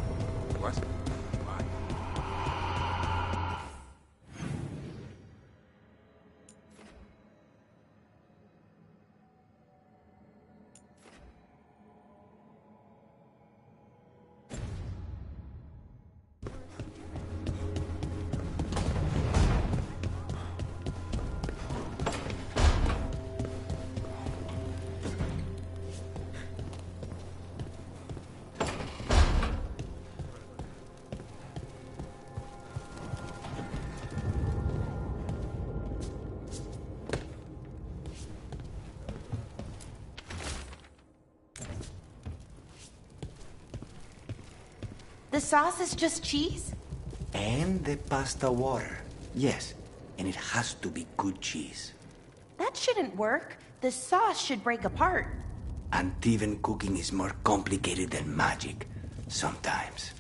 What? The sauce is just cheese? And the pasta water. Yes, and it has to be good cheese. That shouldn't work. The sauce should break apart. And even cooking is more complicated than magic. Sometimes.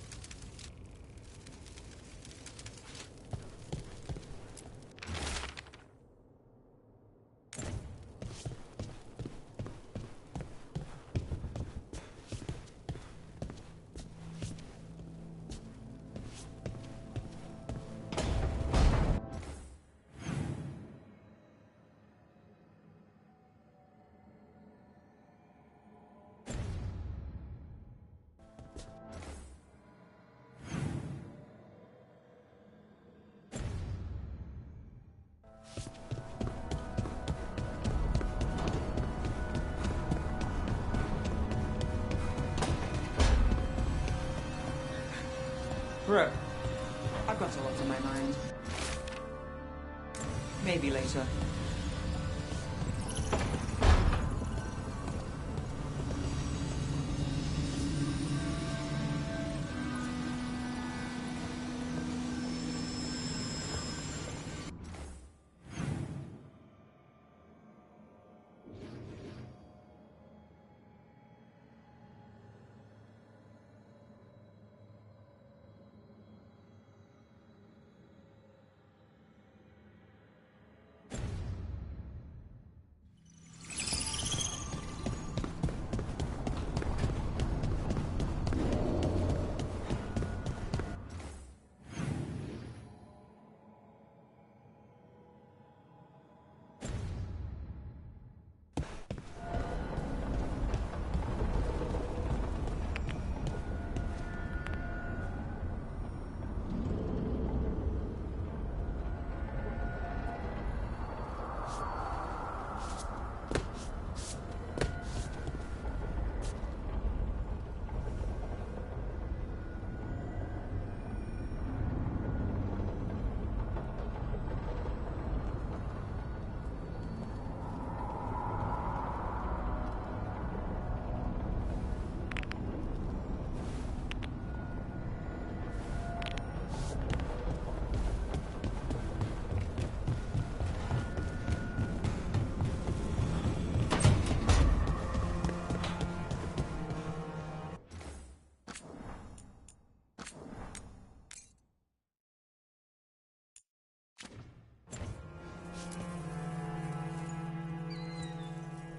Brooke, I've got a lot on my mind. Maybe later.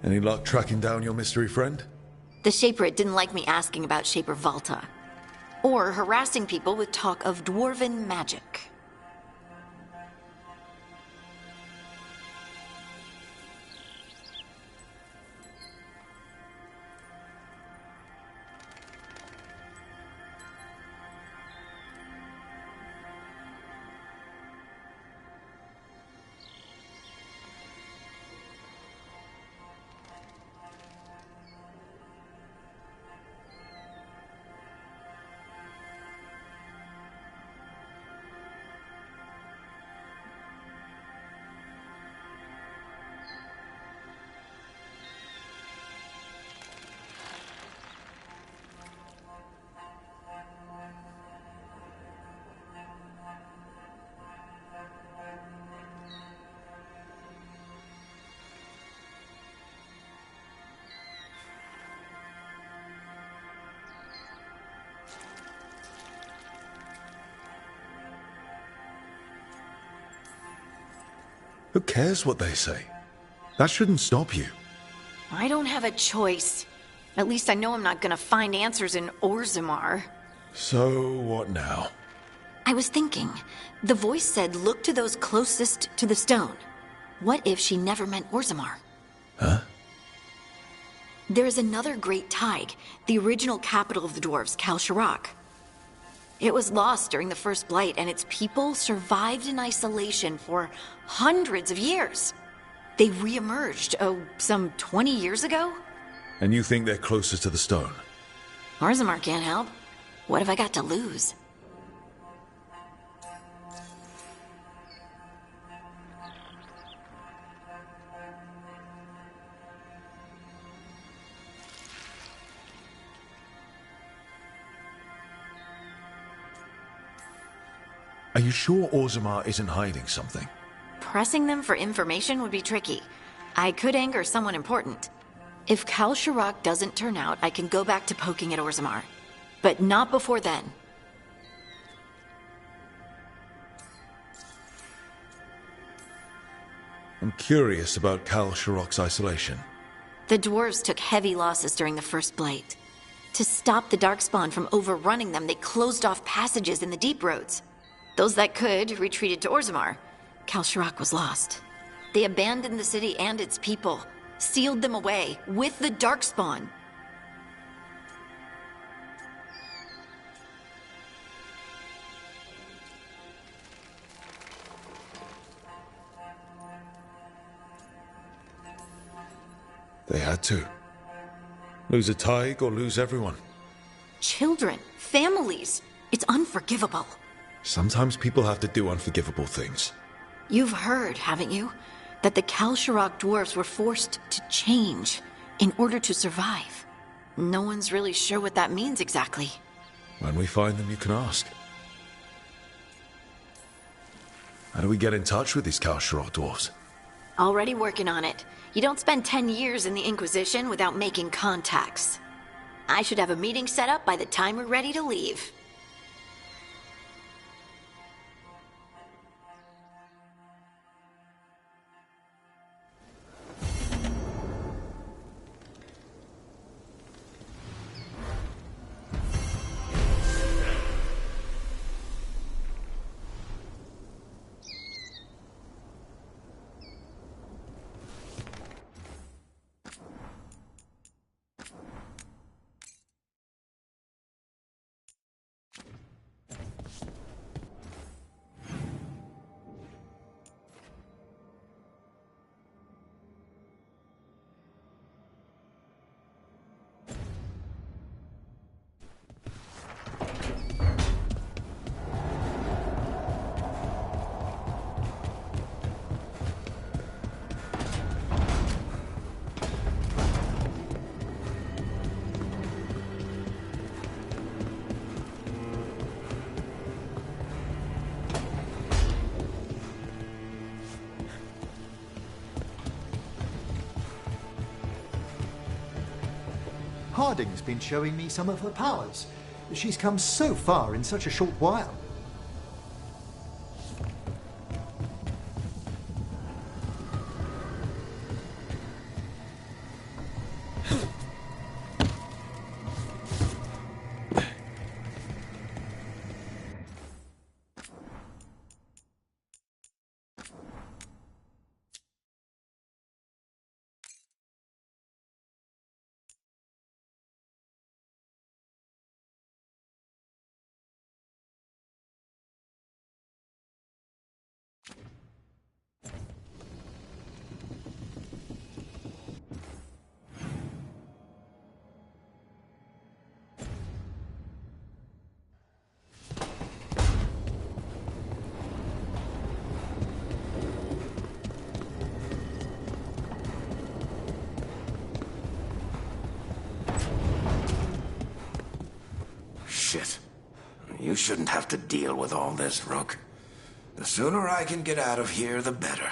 Any luck tracking down your mystery friend? The Shaper didn't like me asking about Shaper Valta, or harassing people with talk of dwarven magic. Who cares what they say? That shouldn't stop you. I don't have a choice. At least I know I'm not gonna find answers in Orzammar. So, what now? I was thinking, the voice said look to those closest to the stone. What if she never meant Orzammar? Huh? There is another great Tig, the original capital of the dwarves, Kalsharak. It was lost during the first Blight, and its people survived in isolation for hundreds of years. They re-emerged, some 20 years ago? And you think they're closer to the stone? Orzammar can't help. What have I got to lose? Are you sure Orzammar isn't hiding something? Pressing them for information would be tricky. I could anger someone important. If Kalsharak doesn't turn out, I can go back to poking at Orzammar. But not before then. I'm curious about Kalsharak's isolation. The dwarves took heavy losses during the first Blight. To stop the Darkspawn from overrunning them, they closed off passages in the deep roads. Those that could retreated to Orzammar. Kalsharak was lost. They abandoned the city and its people, sealed them away with the Darkspawn. They had to. Lose a Tig or lose everyone. Children, families. It's unforgivable. Sometimes people have to do unforgivable things. You've heard, haven't you, that the Kalsharak dwarves were forced to change in order to survive. No one's really sure what that means exactly. When we find them, you can ask. How do we get in touch with these Kalsharak dwarves? Already working on it. You don't spend 10 years in the Inquisition without making contacts. I should have a meeting set up by the time we're ready to leave. Harding's been showing me some of her powers. She's come so far in such a short while. Shit. You shouldn't have to deal with all this, Rook. The sooner I can get out of here, the better.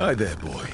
Hi there, boy.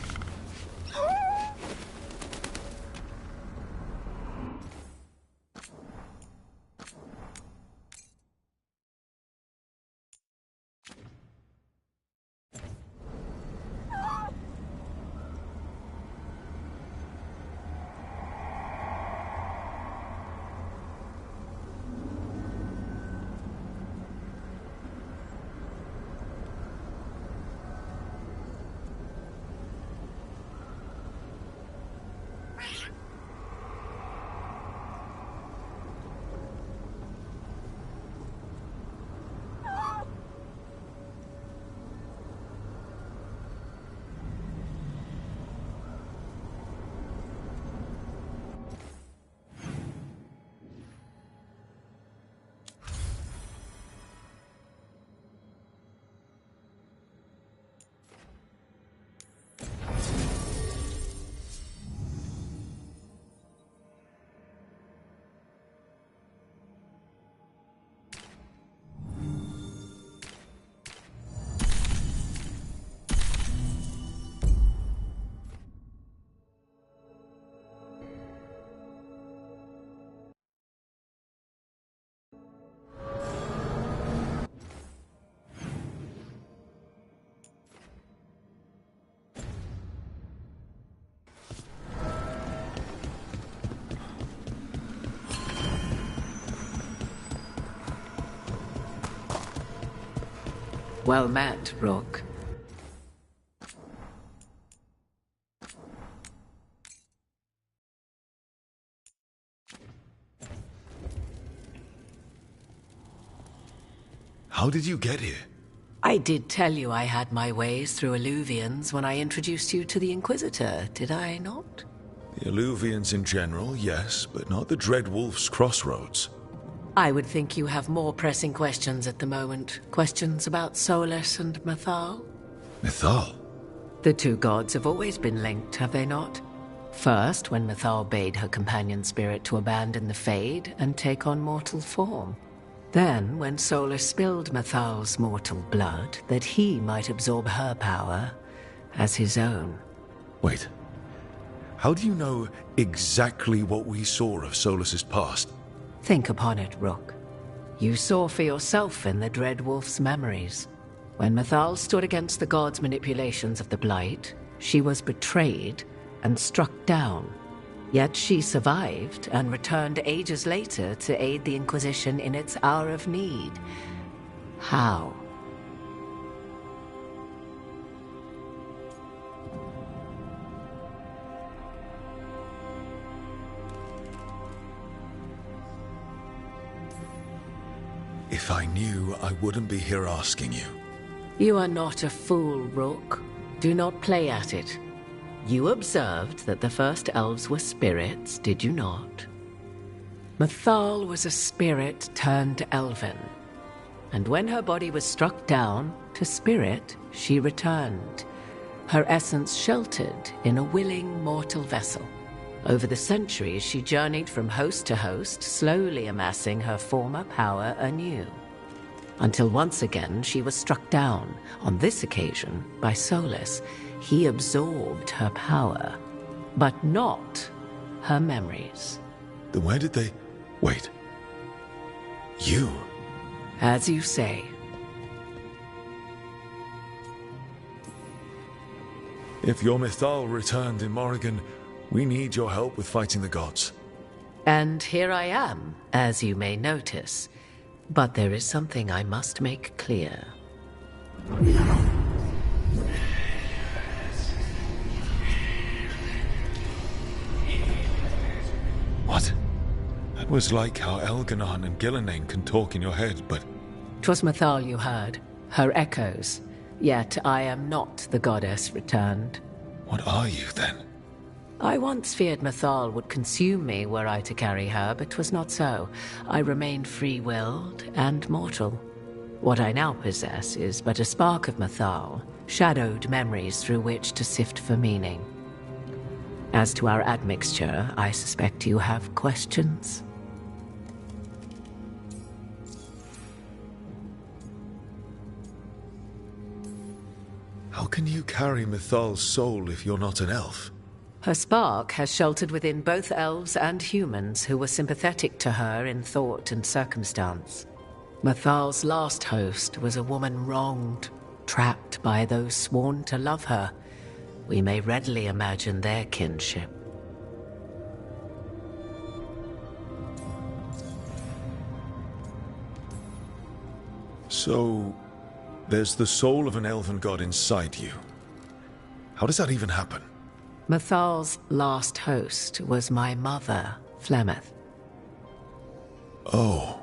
Well met, Rook. How did you get here? I did tell you I had my ways through Illuvians when I introduced you to the Inquisitor, did I not? The Illuvians in general, yes, but not the Dread Wolf's crossroads. I would think you have more pressing questions at the moment. Questions about Solus and Mythal? Mythal? The two gods have always been linked, have they not? First, when Mythal bade her companion spirit to abandon the Fade and take on mortal form. Then, when Solus spilled Mythal's mortal blood, that he might absorb her power as his own. Wait. How do you know exactly what we saw of Solus's past? Think upon it, Rook. You saw for yourself in the Dread Wolf's memories. When Mythal stood against the gods' manipulations of the Blight, she was betrayed and struck down. Yet she survived and returned ages later to aid the Inquisition in its hour of need. How? If I knew, I wouldn't be here asking you. You are not a fool, Rook. Do not play at it. You observed that the first elves were spirits, did you not? Mythal was a spirit turned elven. And when her body was struck down, to spirit she returned. Her essence sheltered in a willing mortal vessel. Over the centuries, she journeyed from host to host, slowly amassing her former power anew. Until once again she was struck down, on this occasion by Solus. He absorbed her power, but not her memories. Then where did they... Wait. You? As you say. If your Mythal returned in Morrigan, we need your help with fighting the gods. And here I am, as you may notice. But there is something I must make clear. What? That was like how Elganon and Gillenane can talk in your head, but... 'Twas Mythal you heard, her echoes. Yet I am not the goddess returned. What are you, then? I once feared Mythal would consume me were I to carry her, but 'twas not so. I remained free-willed and mortal. What I now possess is but a spark of Mythal, shadowed memories through which to sift for meaning. As to our admixture, I suspect you have questions. How can you carry Mythal's soul if you're not an elf? Her spark has sheltered within both elves and humans who were sympathetic to her in thought and circumstance. Mythal's last host was a woman wronged, trapped by those sworn to love her. We may readily imagine their kinship. So, there's the soul of an elven god inside you. How does that even happen? Mythal's last host was my mother, Flemeth. Oh.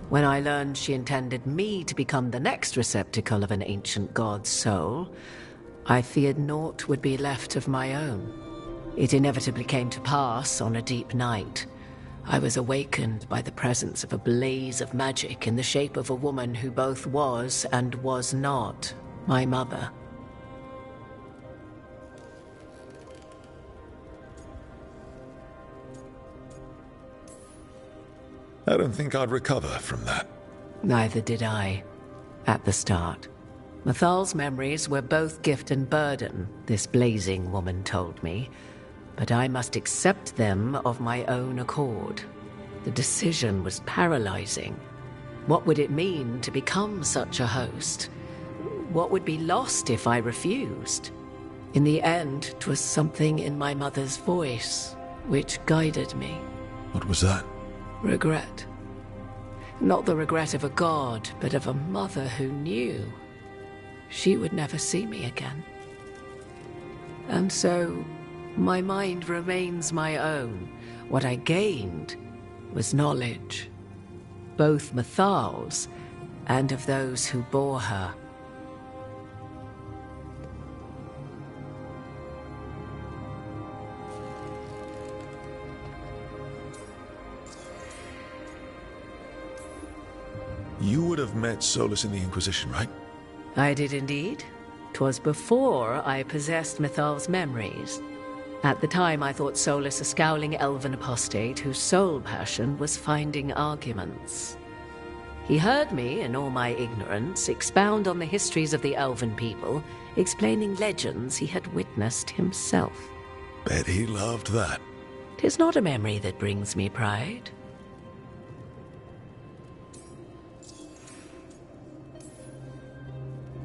When I learned she intended me to become the next receptacle of an ancient god's soul, I feared naught would be left of my own. It inevitably came to pass on a deep night. I was awakened by the presence of a blaze of magic in the shape of a woman who both was and was not my mother. I don't think I'd recover from that. Neither did I, at the start. Mythal's memories were both gift and burden, this blazing woman told me, but I must accept them of my own accord. The decision was paralyzing. What would it mean to become such a host? What would be lost if I refused? In the end, 'twas something in my mother's voice which guided me. What was that? Regret. Not the regret of a god, but of a mother who knew she would never see me again. And so, my mind remains my own. What I gained was knowledge, both Mythal's and of those who bore her. You would have met Solus in the Inquisition, right? I did indeed. 'Twas before I possessed Mythal's memories. At the time, I thought Solus a scowling elven apostate whose sole passion was finding arguments. He heard me, in all my ignorance, expound on the histories of the elven people, explaining legends he had witnessed himself. Bet he loved that. 'Tis not a memory that brings me pride.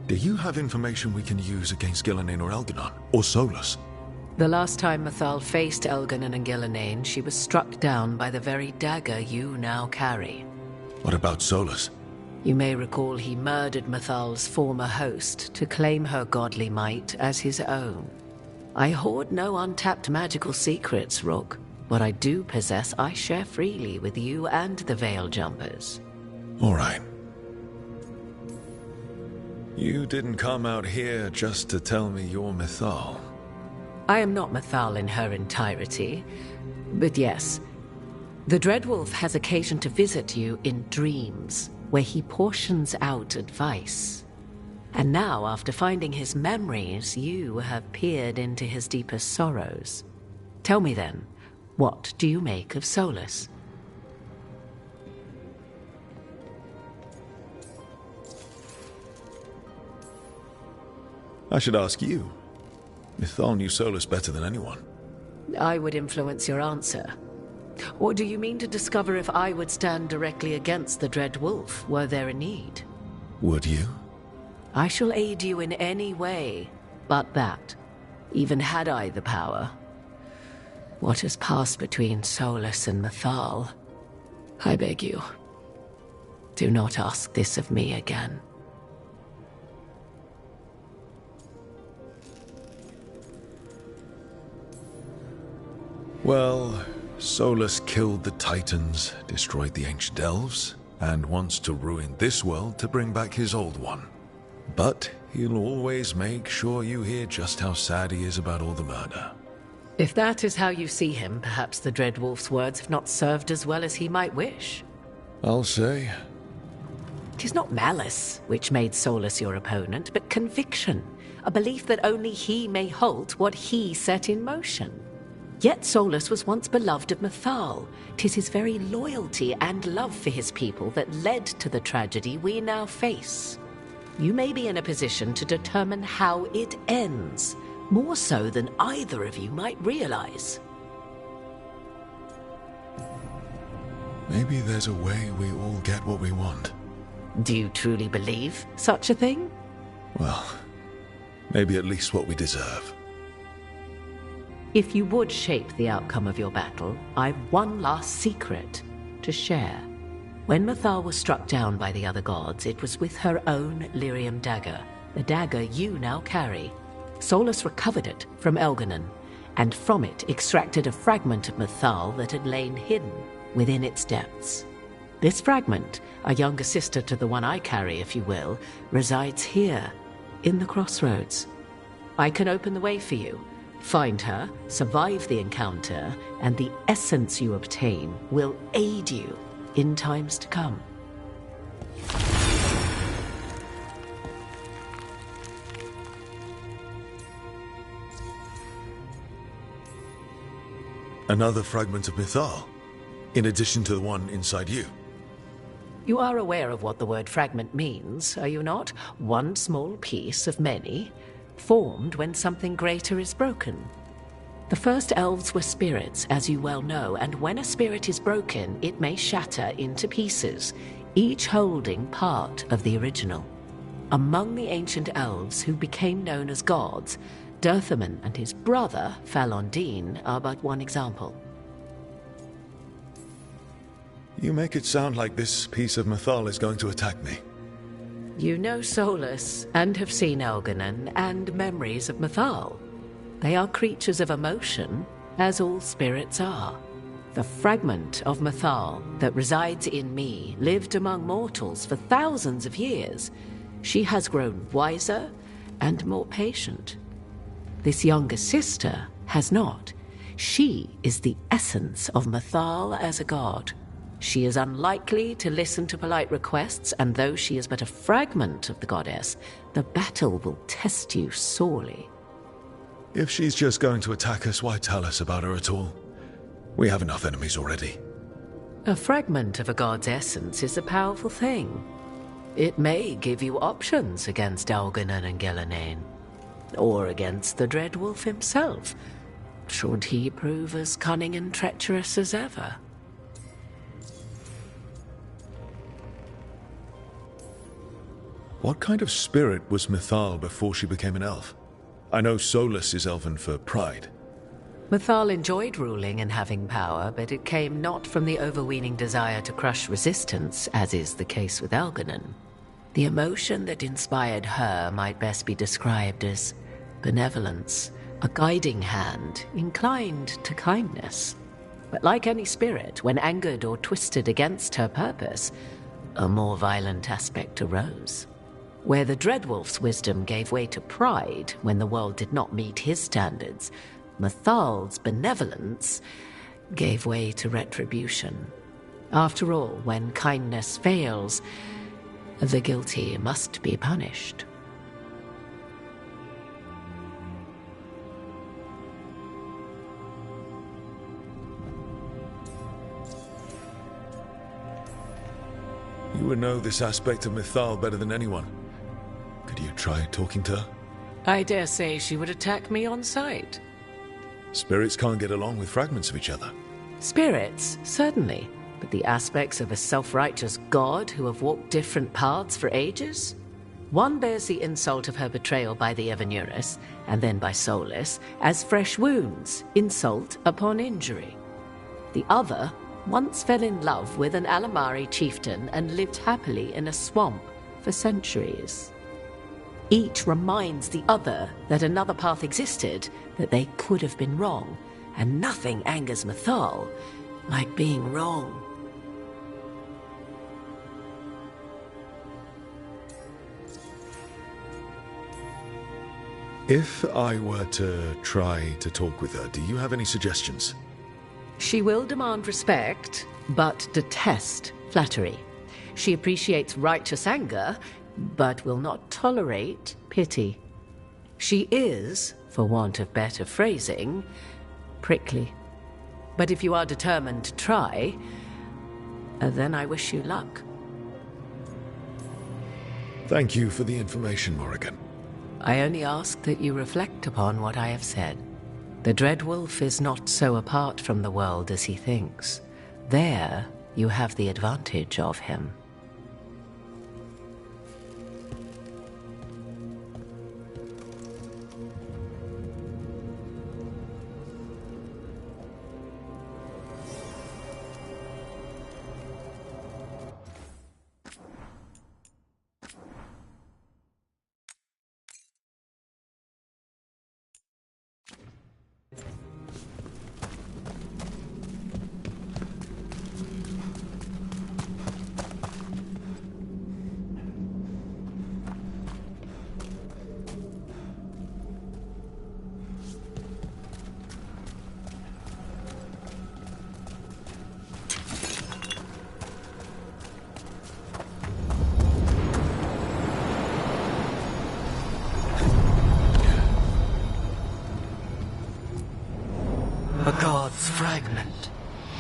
Do you have information we can use against Gillenane or Elganon? Or Solus? The last time Mythal faced Elganon and Gillenane, she was struck down by the very dagger you now carry. What about Solus? You may recall he murdered Mythal's former host to claim her godly might as his own. I hoard no untapped magical secrets, Rook. What I do possess, I share freely with you and the Veil Jumpers. All right. You didn't come out here just to tell me you're Mythal. I am not Mythal in her entirety, but yes. The Dreadwolf has occasion to visit you in dreams, where he portions out advice. And now, after finding his memories, you have peered into his deepest sorrows. Tell me then, what do you make of Solus? I should ask you. Mythal knew Solus better than anyone. I would influence your answer. Or do you mean to discover if I would stand directly against the Dread Wolf, were there a need? Would you? I shall aid you in any way, but that, even had I the power. What has passed between Solus and Mythal, I beg you, do not ask this of me again. Well, Solus killed the Titans, destroyed the ancient elves, and wants to ruin this world to bring back his old one. But he'll always make sure you hear just how sad he is about all the murder. If that is how you see him, perhaps the Dread Wolf's words have not served as well as he might wish. I'll say. 'Tis not malice which made Solus your opponent, but conviction, a belief that only he may halt what he set in motion. Yet Solus was once beloved of Mythal. 'Tis his very loyalty and love for his people that led to the tragedy we now face. You may be in a position to determine how it ends, more so than either of you might realize. Maybe there's a way we all get what we want. Do you truly believe such a thing? Well, maybe at least what we deserve. If you would shape the outcome of your battle, I've one last secret to share. When Mythal was struck down by the other gods, it was with her own lyrium dagger, the dagger you now carry. Solus recovered it from Elganon, and from it extracted a fragment of Mythal that had lain hidden within its depths. This fragment, a younger sister to the one I carry, if you will, resides here, in the crossroads. I can open the way for you. Find her, survive the encounter, and the essence you obtain will aid you in times to come. Another fragment of Mythal, in addition to the one inside you. You are aware of what the word fragment means, are you not? One small piece of many, formed when something greater is broken. The first elves were spirits, as you well know, and when a spirit is broken, it may shatter into pieces, each holding part of the original. Among the ancient elves who became known as gods, Dirthaman and his brother, Falondine, are but one example. You make it sound like this piece of Mythal is going to attack me. You know Solus, and have seen Elganon, and memories of Mythal. They are creatures of emotion, as all spirits are. The fragment of Mythal that resides in me lived among mortals for thousands of years. She has grown wiser and more patient. This younger sister has not. She is the essence of Mythal as a god. She is unlikely to listen to polite requests, and though she is but a fragment of the goddess, the battle will test you sorely. If she's just going to attack us, why tell us about her at all? We have enough enemies already. A fragment of a god's essence is a powerful thing. It may give you options against Elganon and Ghilanane, or against the Dread Wolf himself, should he prove as cunning and treacherous as ever. What kind of spirit was Mythal before she became an elf? I know Solus is elven for pride. Mythal enjoyed ruling and having power, but it came not from the overweening desire to crush resistance, as is the case with Elganon. The emotion that inspired her might best be described as benevolence, a guiding hand, inclined to kindness. But like any spirit, when angered or twisted against her purpose, a more violent aspect arose. Where the Dreadwolf's wisdom gave way to pride when the world did not meet his standards, Mythal's benevolence gave way to retribution. After all, when kindness fails, the guilty must be punished. You would know this aspect of Mythal better than anyone. Could you try talking to her? I dare say she would attack me on sight. Spirits can't get along with fragments of each other. Spirits, certainly, but the aspects of a self-righteous god who have walked different paths for ages? One bears the insult of her betrayal by the Evanuris, and then by Solus, as fresh wounds, insult upon injury. The other once fell in love with an Alamari chieftain and lived happily in a swamp for centuries. Each reminds the other that another path existed, that they could have been wrong, and nothing angers Mythal like being wrong. If I were to try to talk with her, do you have any suggestions? She will demand respect, but detest flattery. She appreciates righteous anger, but will not tolerate pity. She is, for want of better phrasing, prickly. But if you are determined to try, then I wish you luck. Thank you for the information, Morrigan. I only ask that you reflect upon what I have said. The Dread Wolf is not so apart from the world as he thinks. There, you have the advantage of him. A god's fragment,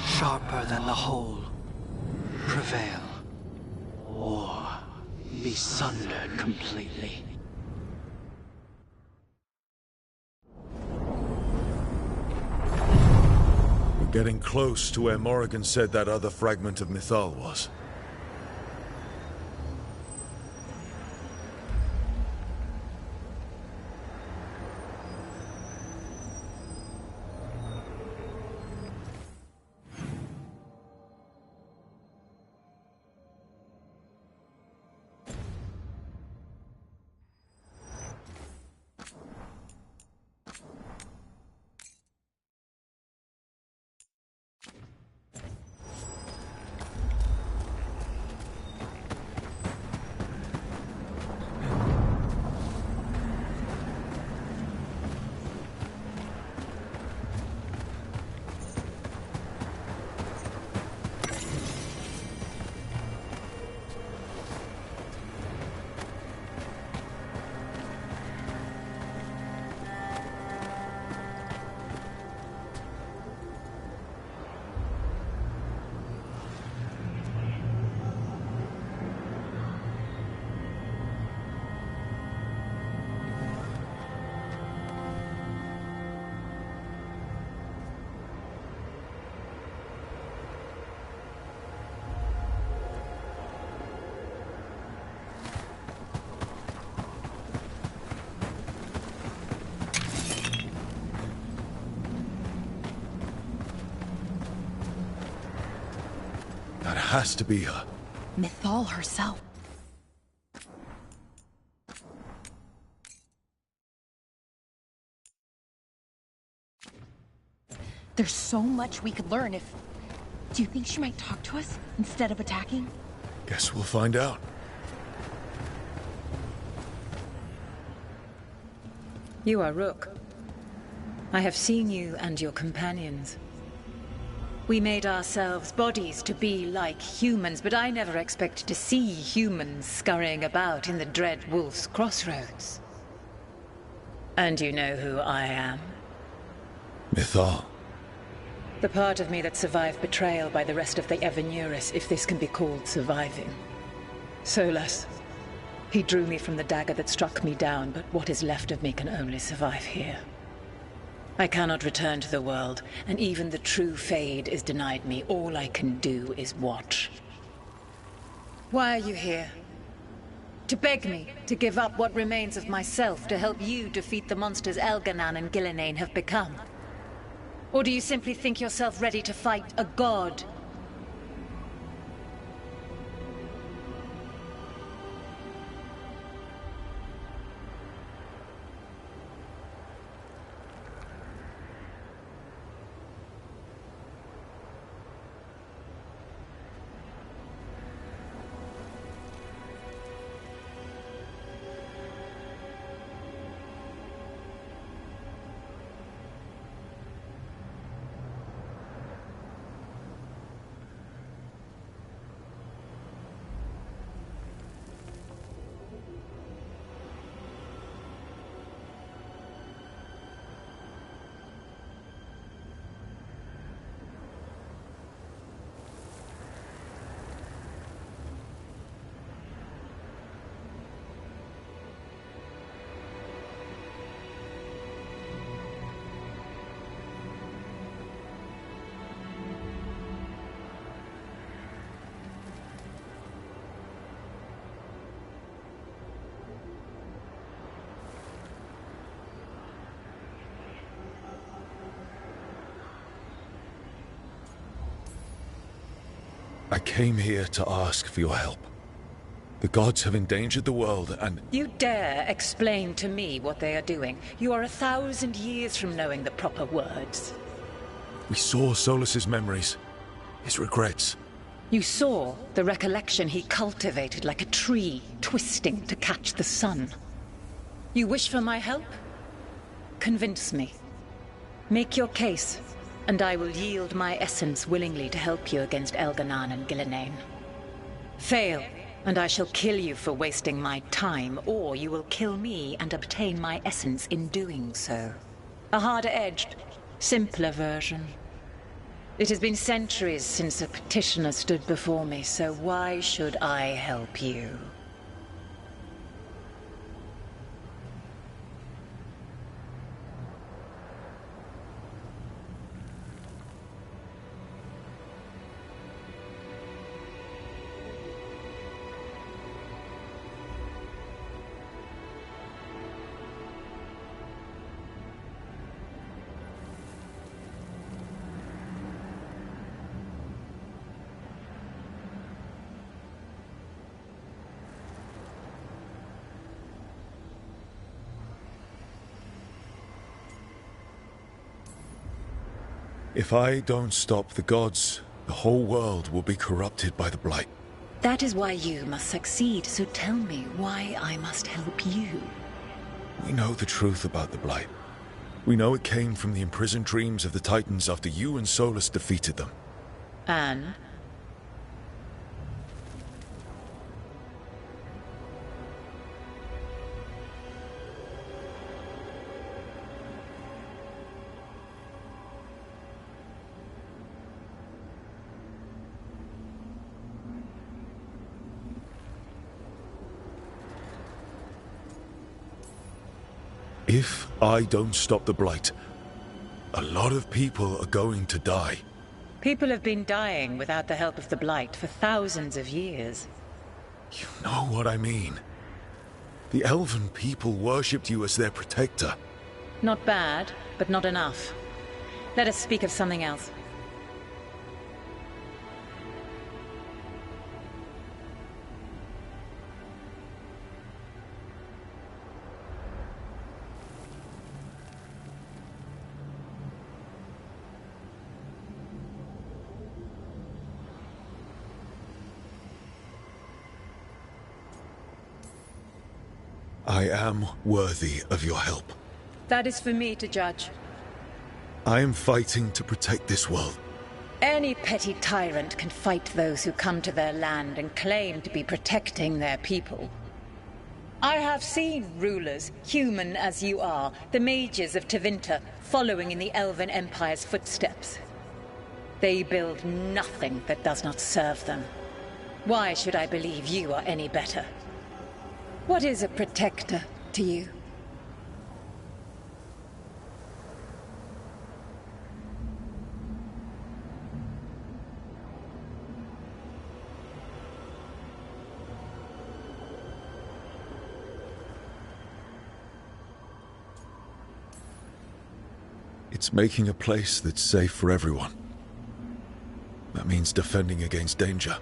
sharper than the whole. Prevail, or be sundered completely. We're getting close to where Morrigan said that other fragment of Mythal was. That has to be her. Mythal herself. There's so much we could learn if... Do you think she might talk to us instead of attacking? Guess we'll find out. You are Rook. I have seen you and your companions. We made ourselves bodies to be like humans, but I never expected to see humans scurrying about in the Dread Wolf's crossroads. And you know who I am? Mythal. The part of me that survived betrayal by the rest of the Evanuris, if this can be called surviving. Solas. He drew me from the dagger that struck me down, but what is left of me can only survive here. I cannot return to the world, and even the true Fade is denied me. All I can do is watch. Why are you here? To beg me to give up what remains of myself to help you defeat the monsters Elganan and Gillenane have become? Or do you simply think yourself ready to fight a god? I came here to ask for your help. The gods have endangered the world and... You dare explain to me what they are doing? You are 1,000 years from knowing the proper words. We saw Solus's memories, his regrets. You saw the recollection he cultivated like a tree, twisting to catch the sun. You wish for my help? Convince me. Make your case, and I will yield my essence willingly to help you against Elganon and Gillenane. Fail, and I shall kill you for wasting my time, or you will kill me and obtain my essence in doing so. A harder-edged, simpler version. It has been centuries since a petitioner stood before me, so why should I help you? If I don't stop the gods, the whole world will be corrupted by the Blight. That is why you must succeed, so tell me why I must help you. We know the truth about the Blight. We know it came from the imprisoned dreams of the Titans after you and Solus defeated them. And? If I don't stop the Blight, a lot of people are going to die. People have been dying without the help of the Blight for thousands of years. You know what I mean. The Elven people worshipped you as their protector. Not bad, but not enough. Let us speak of something else. I am worthy of your help. That is for me to judge. I am fighting to protect this world. Any petty tyrant can fight those who come to their land and claim to be protecting their people. I have seen rulers, human as you are, the mages of Tevinter, following in the Elven Empire's footsteps. They build nothing that does not serve them. Why should I believe you are any better? What is a protector to you? It's making a place that's safe for everyone. That means defending against danger.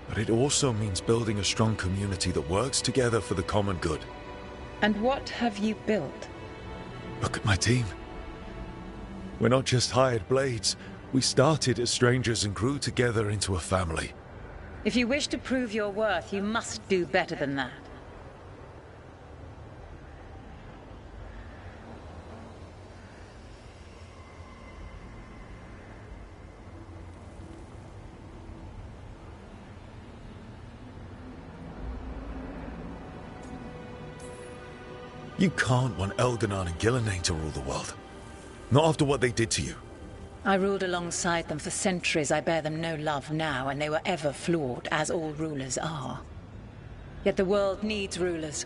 But it also means building a strong community that works together for the common good. And what have you built? Look at my team. We're not just hired blades. We started as strangers and grew together into a family. If you wish to prove your worth, you must do better than that. You can't want Elganon and Gillenane to rule the world. Not after what they did to you. I ruled alongside them for centuries. I bear them no love now, and they were ever flawed, as all rulers are. Yet the world needs rulers.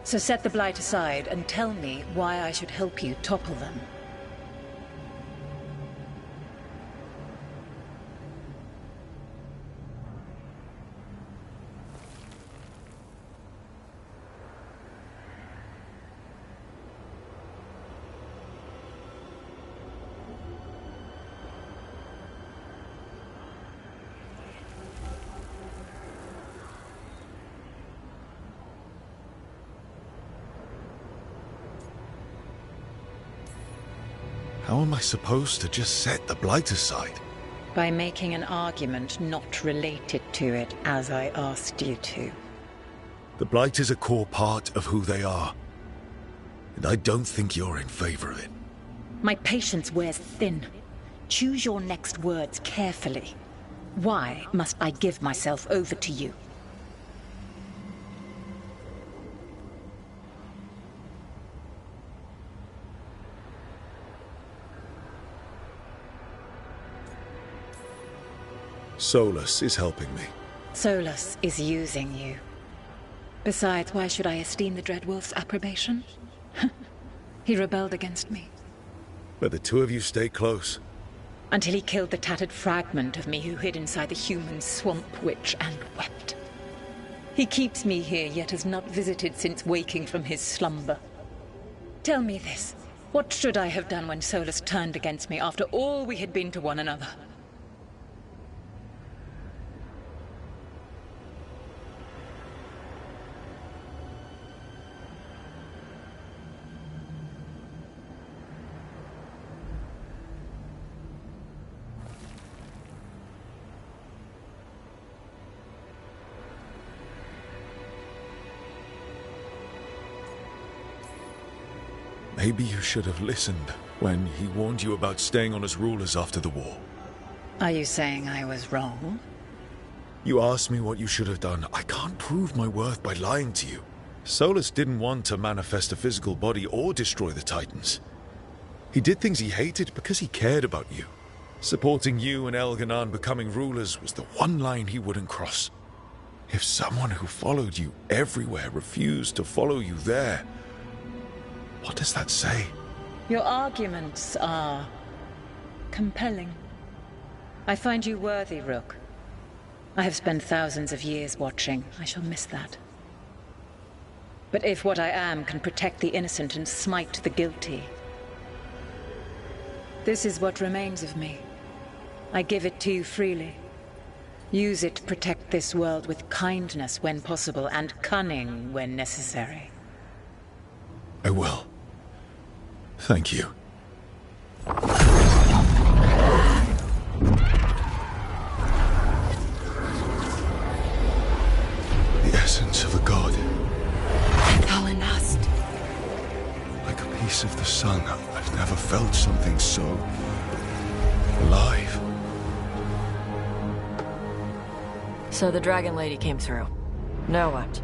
So set the Blight aside and tell me why I should help you topple them. How am I supposed to just set the Blight aside? By making an argument not related to it as I asked you to. The Blight is a core part of who they are. And I don't think you're in favor of it. My patience wears thin. Choose your next words carefully. Why must I give myself over to you? Solus is helping me. Solus is using you. Besides, why should I esteem the Dreadwolf's approbation? He rebelled against me. But the two of you stay close. Until he killed the tattered fragment of me who hid inside the human swamp witch and wept. He keeps me here, yet has not visited since waking from his slumber. Tell me this. What should I have done when Solus turned against me after all we had been to one another? Maybe you should have listened when he warned you about staying on as rulers after the war. Are you saying I was wrong? You asked me what you should have done. I can't prove my worth by lying to you. Solus didn't want to manifest a physical body or destroy the Titans. He did things he hated because he cared about you. Supporting you and Elganon becoming rulers was the one line he wouldn't cross. If someone who followed you everywhere refused to follow you there, what does that say? Your arguments are compelling. I find you worthy, Rook. I have spent thousands of years watching. I shall miss that. But if what I am can protect the innocent and smite the guilty, this is what remains of me. I give it to you freely. Use it to protect this world with kindness when possible and cunning when necessary. I will. Thank you. The essence of a god. Alanast. Like a piece of the sun. I've never felt something so alive. So the Dragon Lady came through. Now what?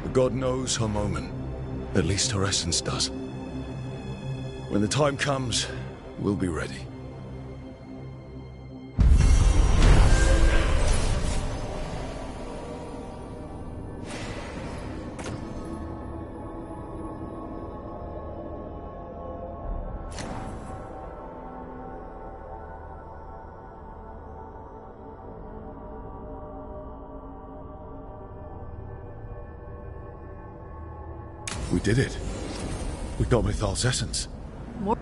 The god knows her moment. At least her essence does. When the time comes, we'll be ready. We did it. We got Mythal's essence. More.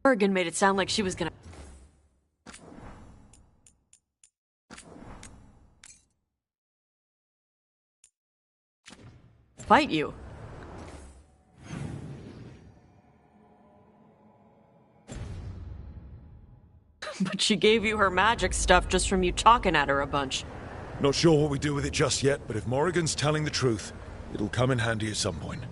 Morrigan made it sound like she was gonna... fight you. But she gave you her magic stuff just from you talking at her a bunch. Not sure what we do with it just yet, but if Morrigan's telling the truth, it'll come in handy at some point.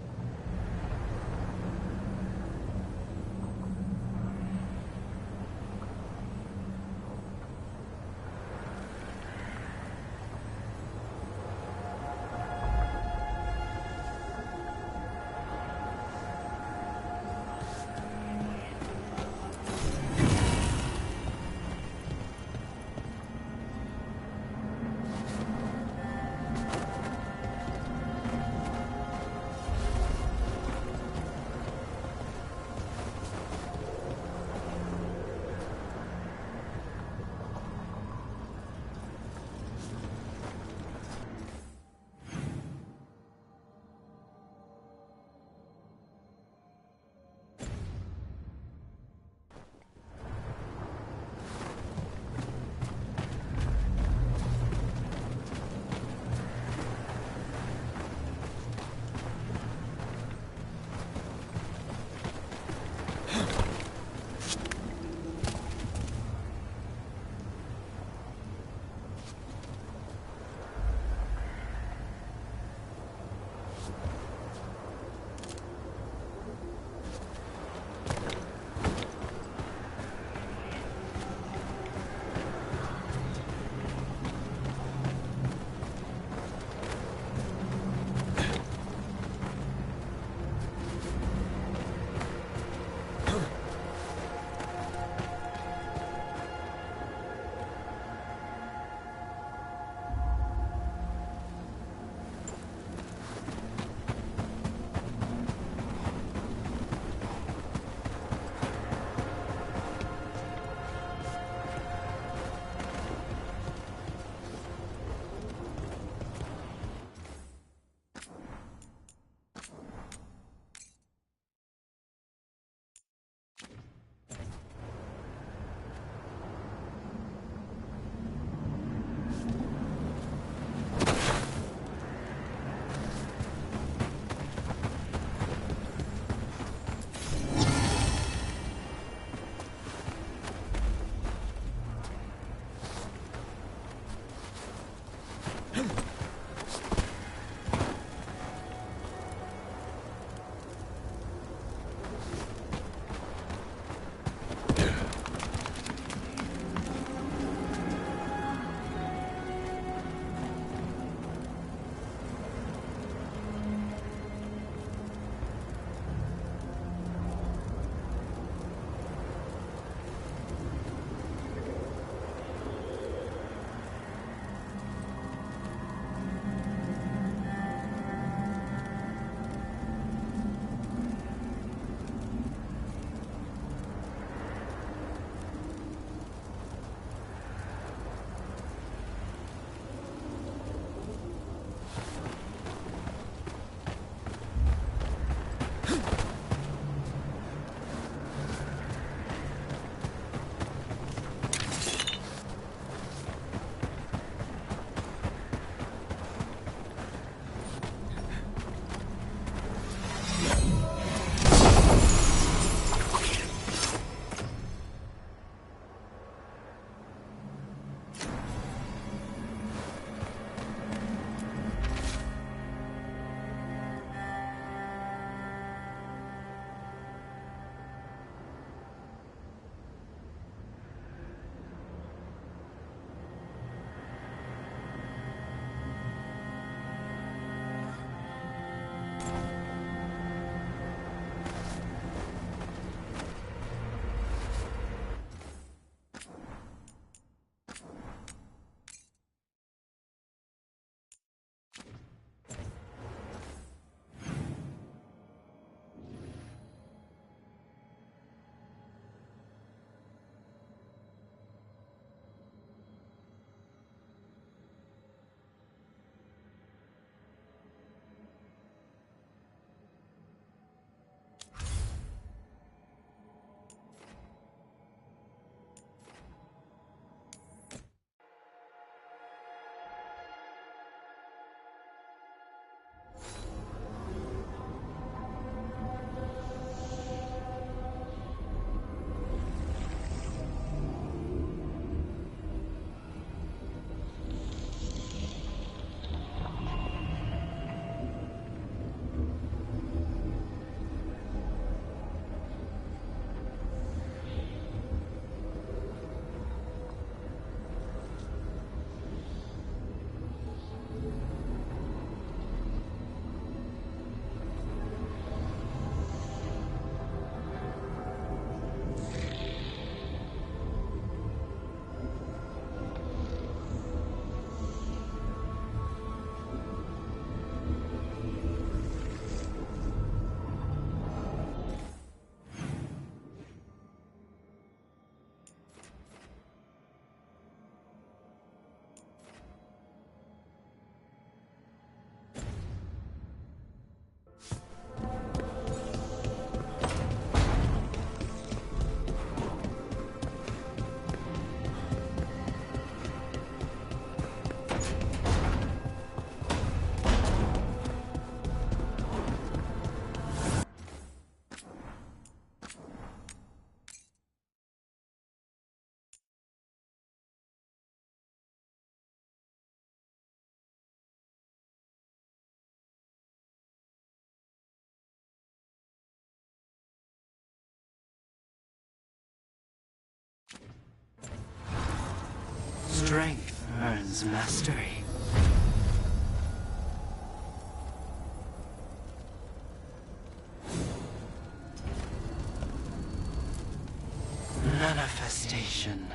Strength earns mastery. Manifestation.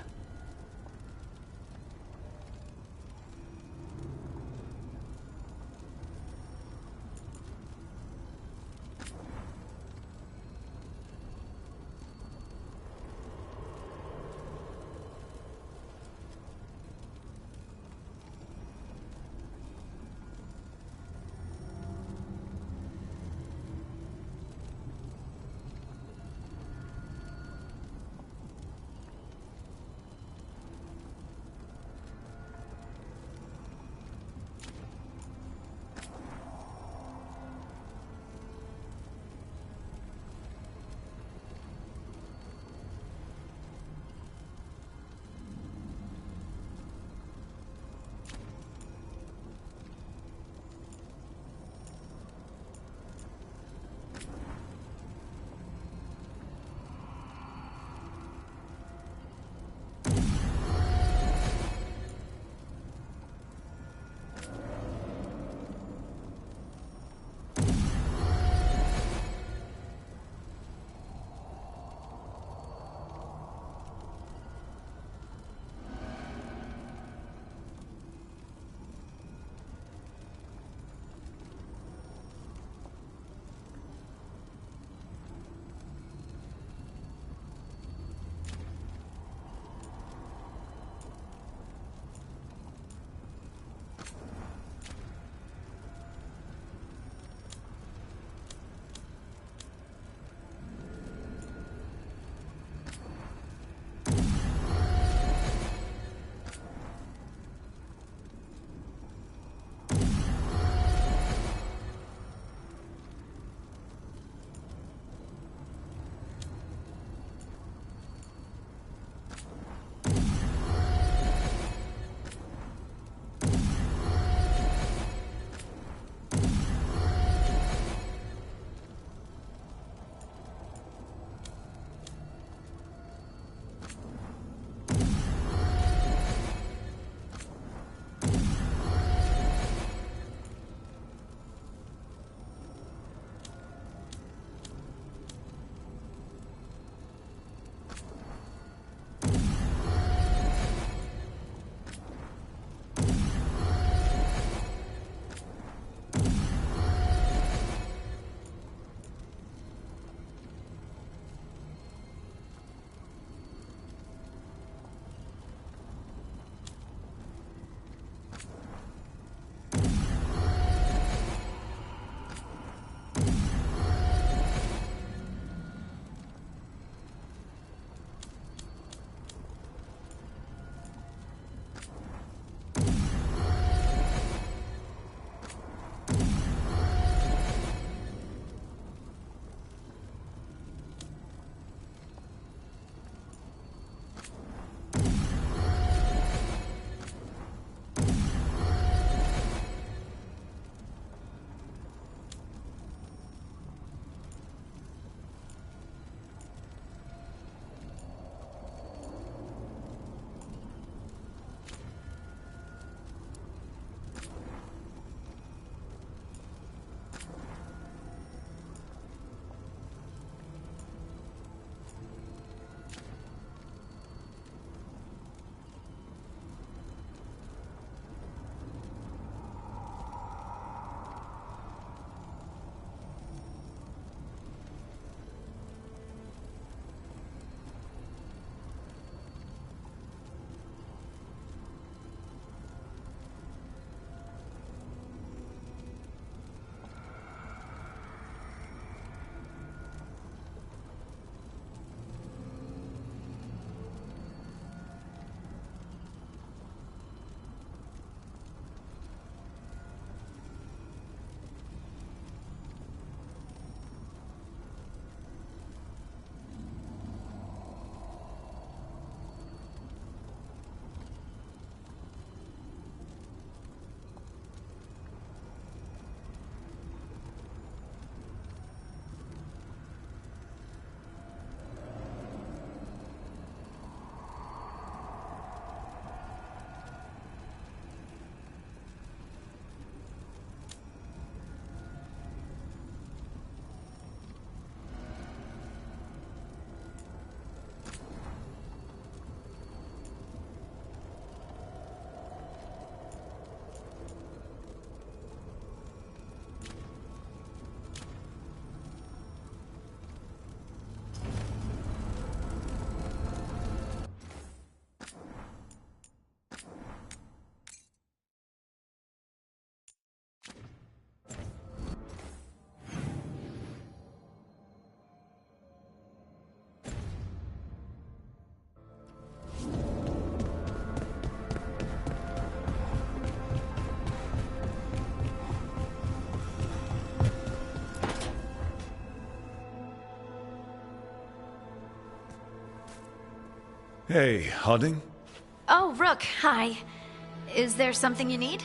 Hey, Harding? Oh, Rook, hi. Is there something you need?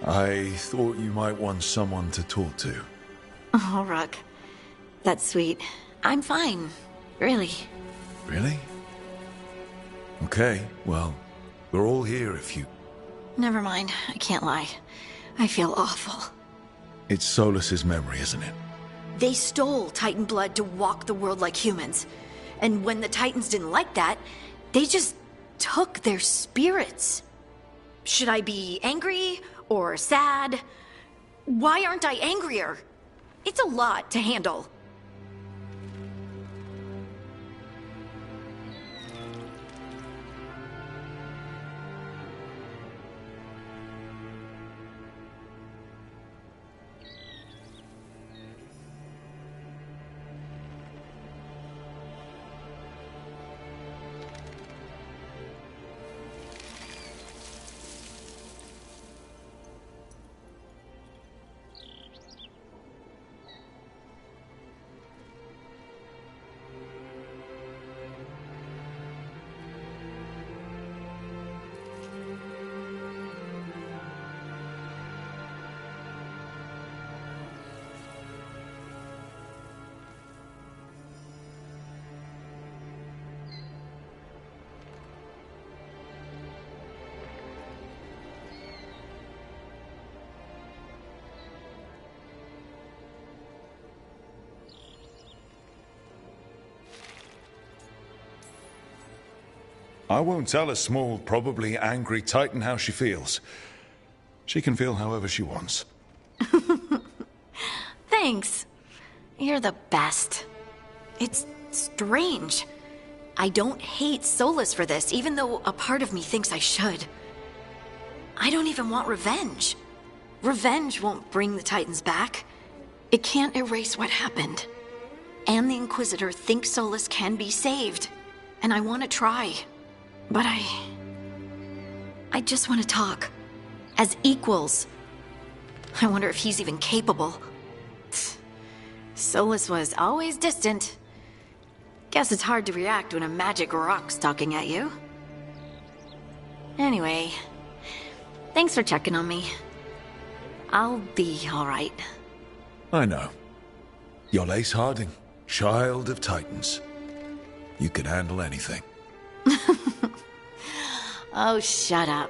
I thought you might want someone to talk to. Oh, Rook. That's sweet. I'm fine. Really. Really? Okay, well, we're all here if you... Never mind. I can't lie. I feel awful. It's Solus's memory, isn't it? They stole Titan blood to walk the world like humans. And when the Titans didn't like that, they just took their spirits. Should I be angry or sad? Why aren't I angrier? It's a lot to handle. I won't tell a small, probably angry Titan how she feels. She can feel however she wants. Thanks. You're the best. It's strange. I don't hate Solus for this, even though a part of me thinks I should. I don't even want revenge. Revenge won't bring the Titans back. It can't erase what happened. And the Inquisitor thinks Solus can be saved. And I want to try. But I just want to talk. As equals. I wonder if he's even capable. Solus was always distant. Guess it's hard to react when a magic rock's talking at you. Anyway, thanks for checking on me. I'll be alright. I know. You're Ace Harding, child of Titans. You can handle anything. Oh, shut up.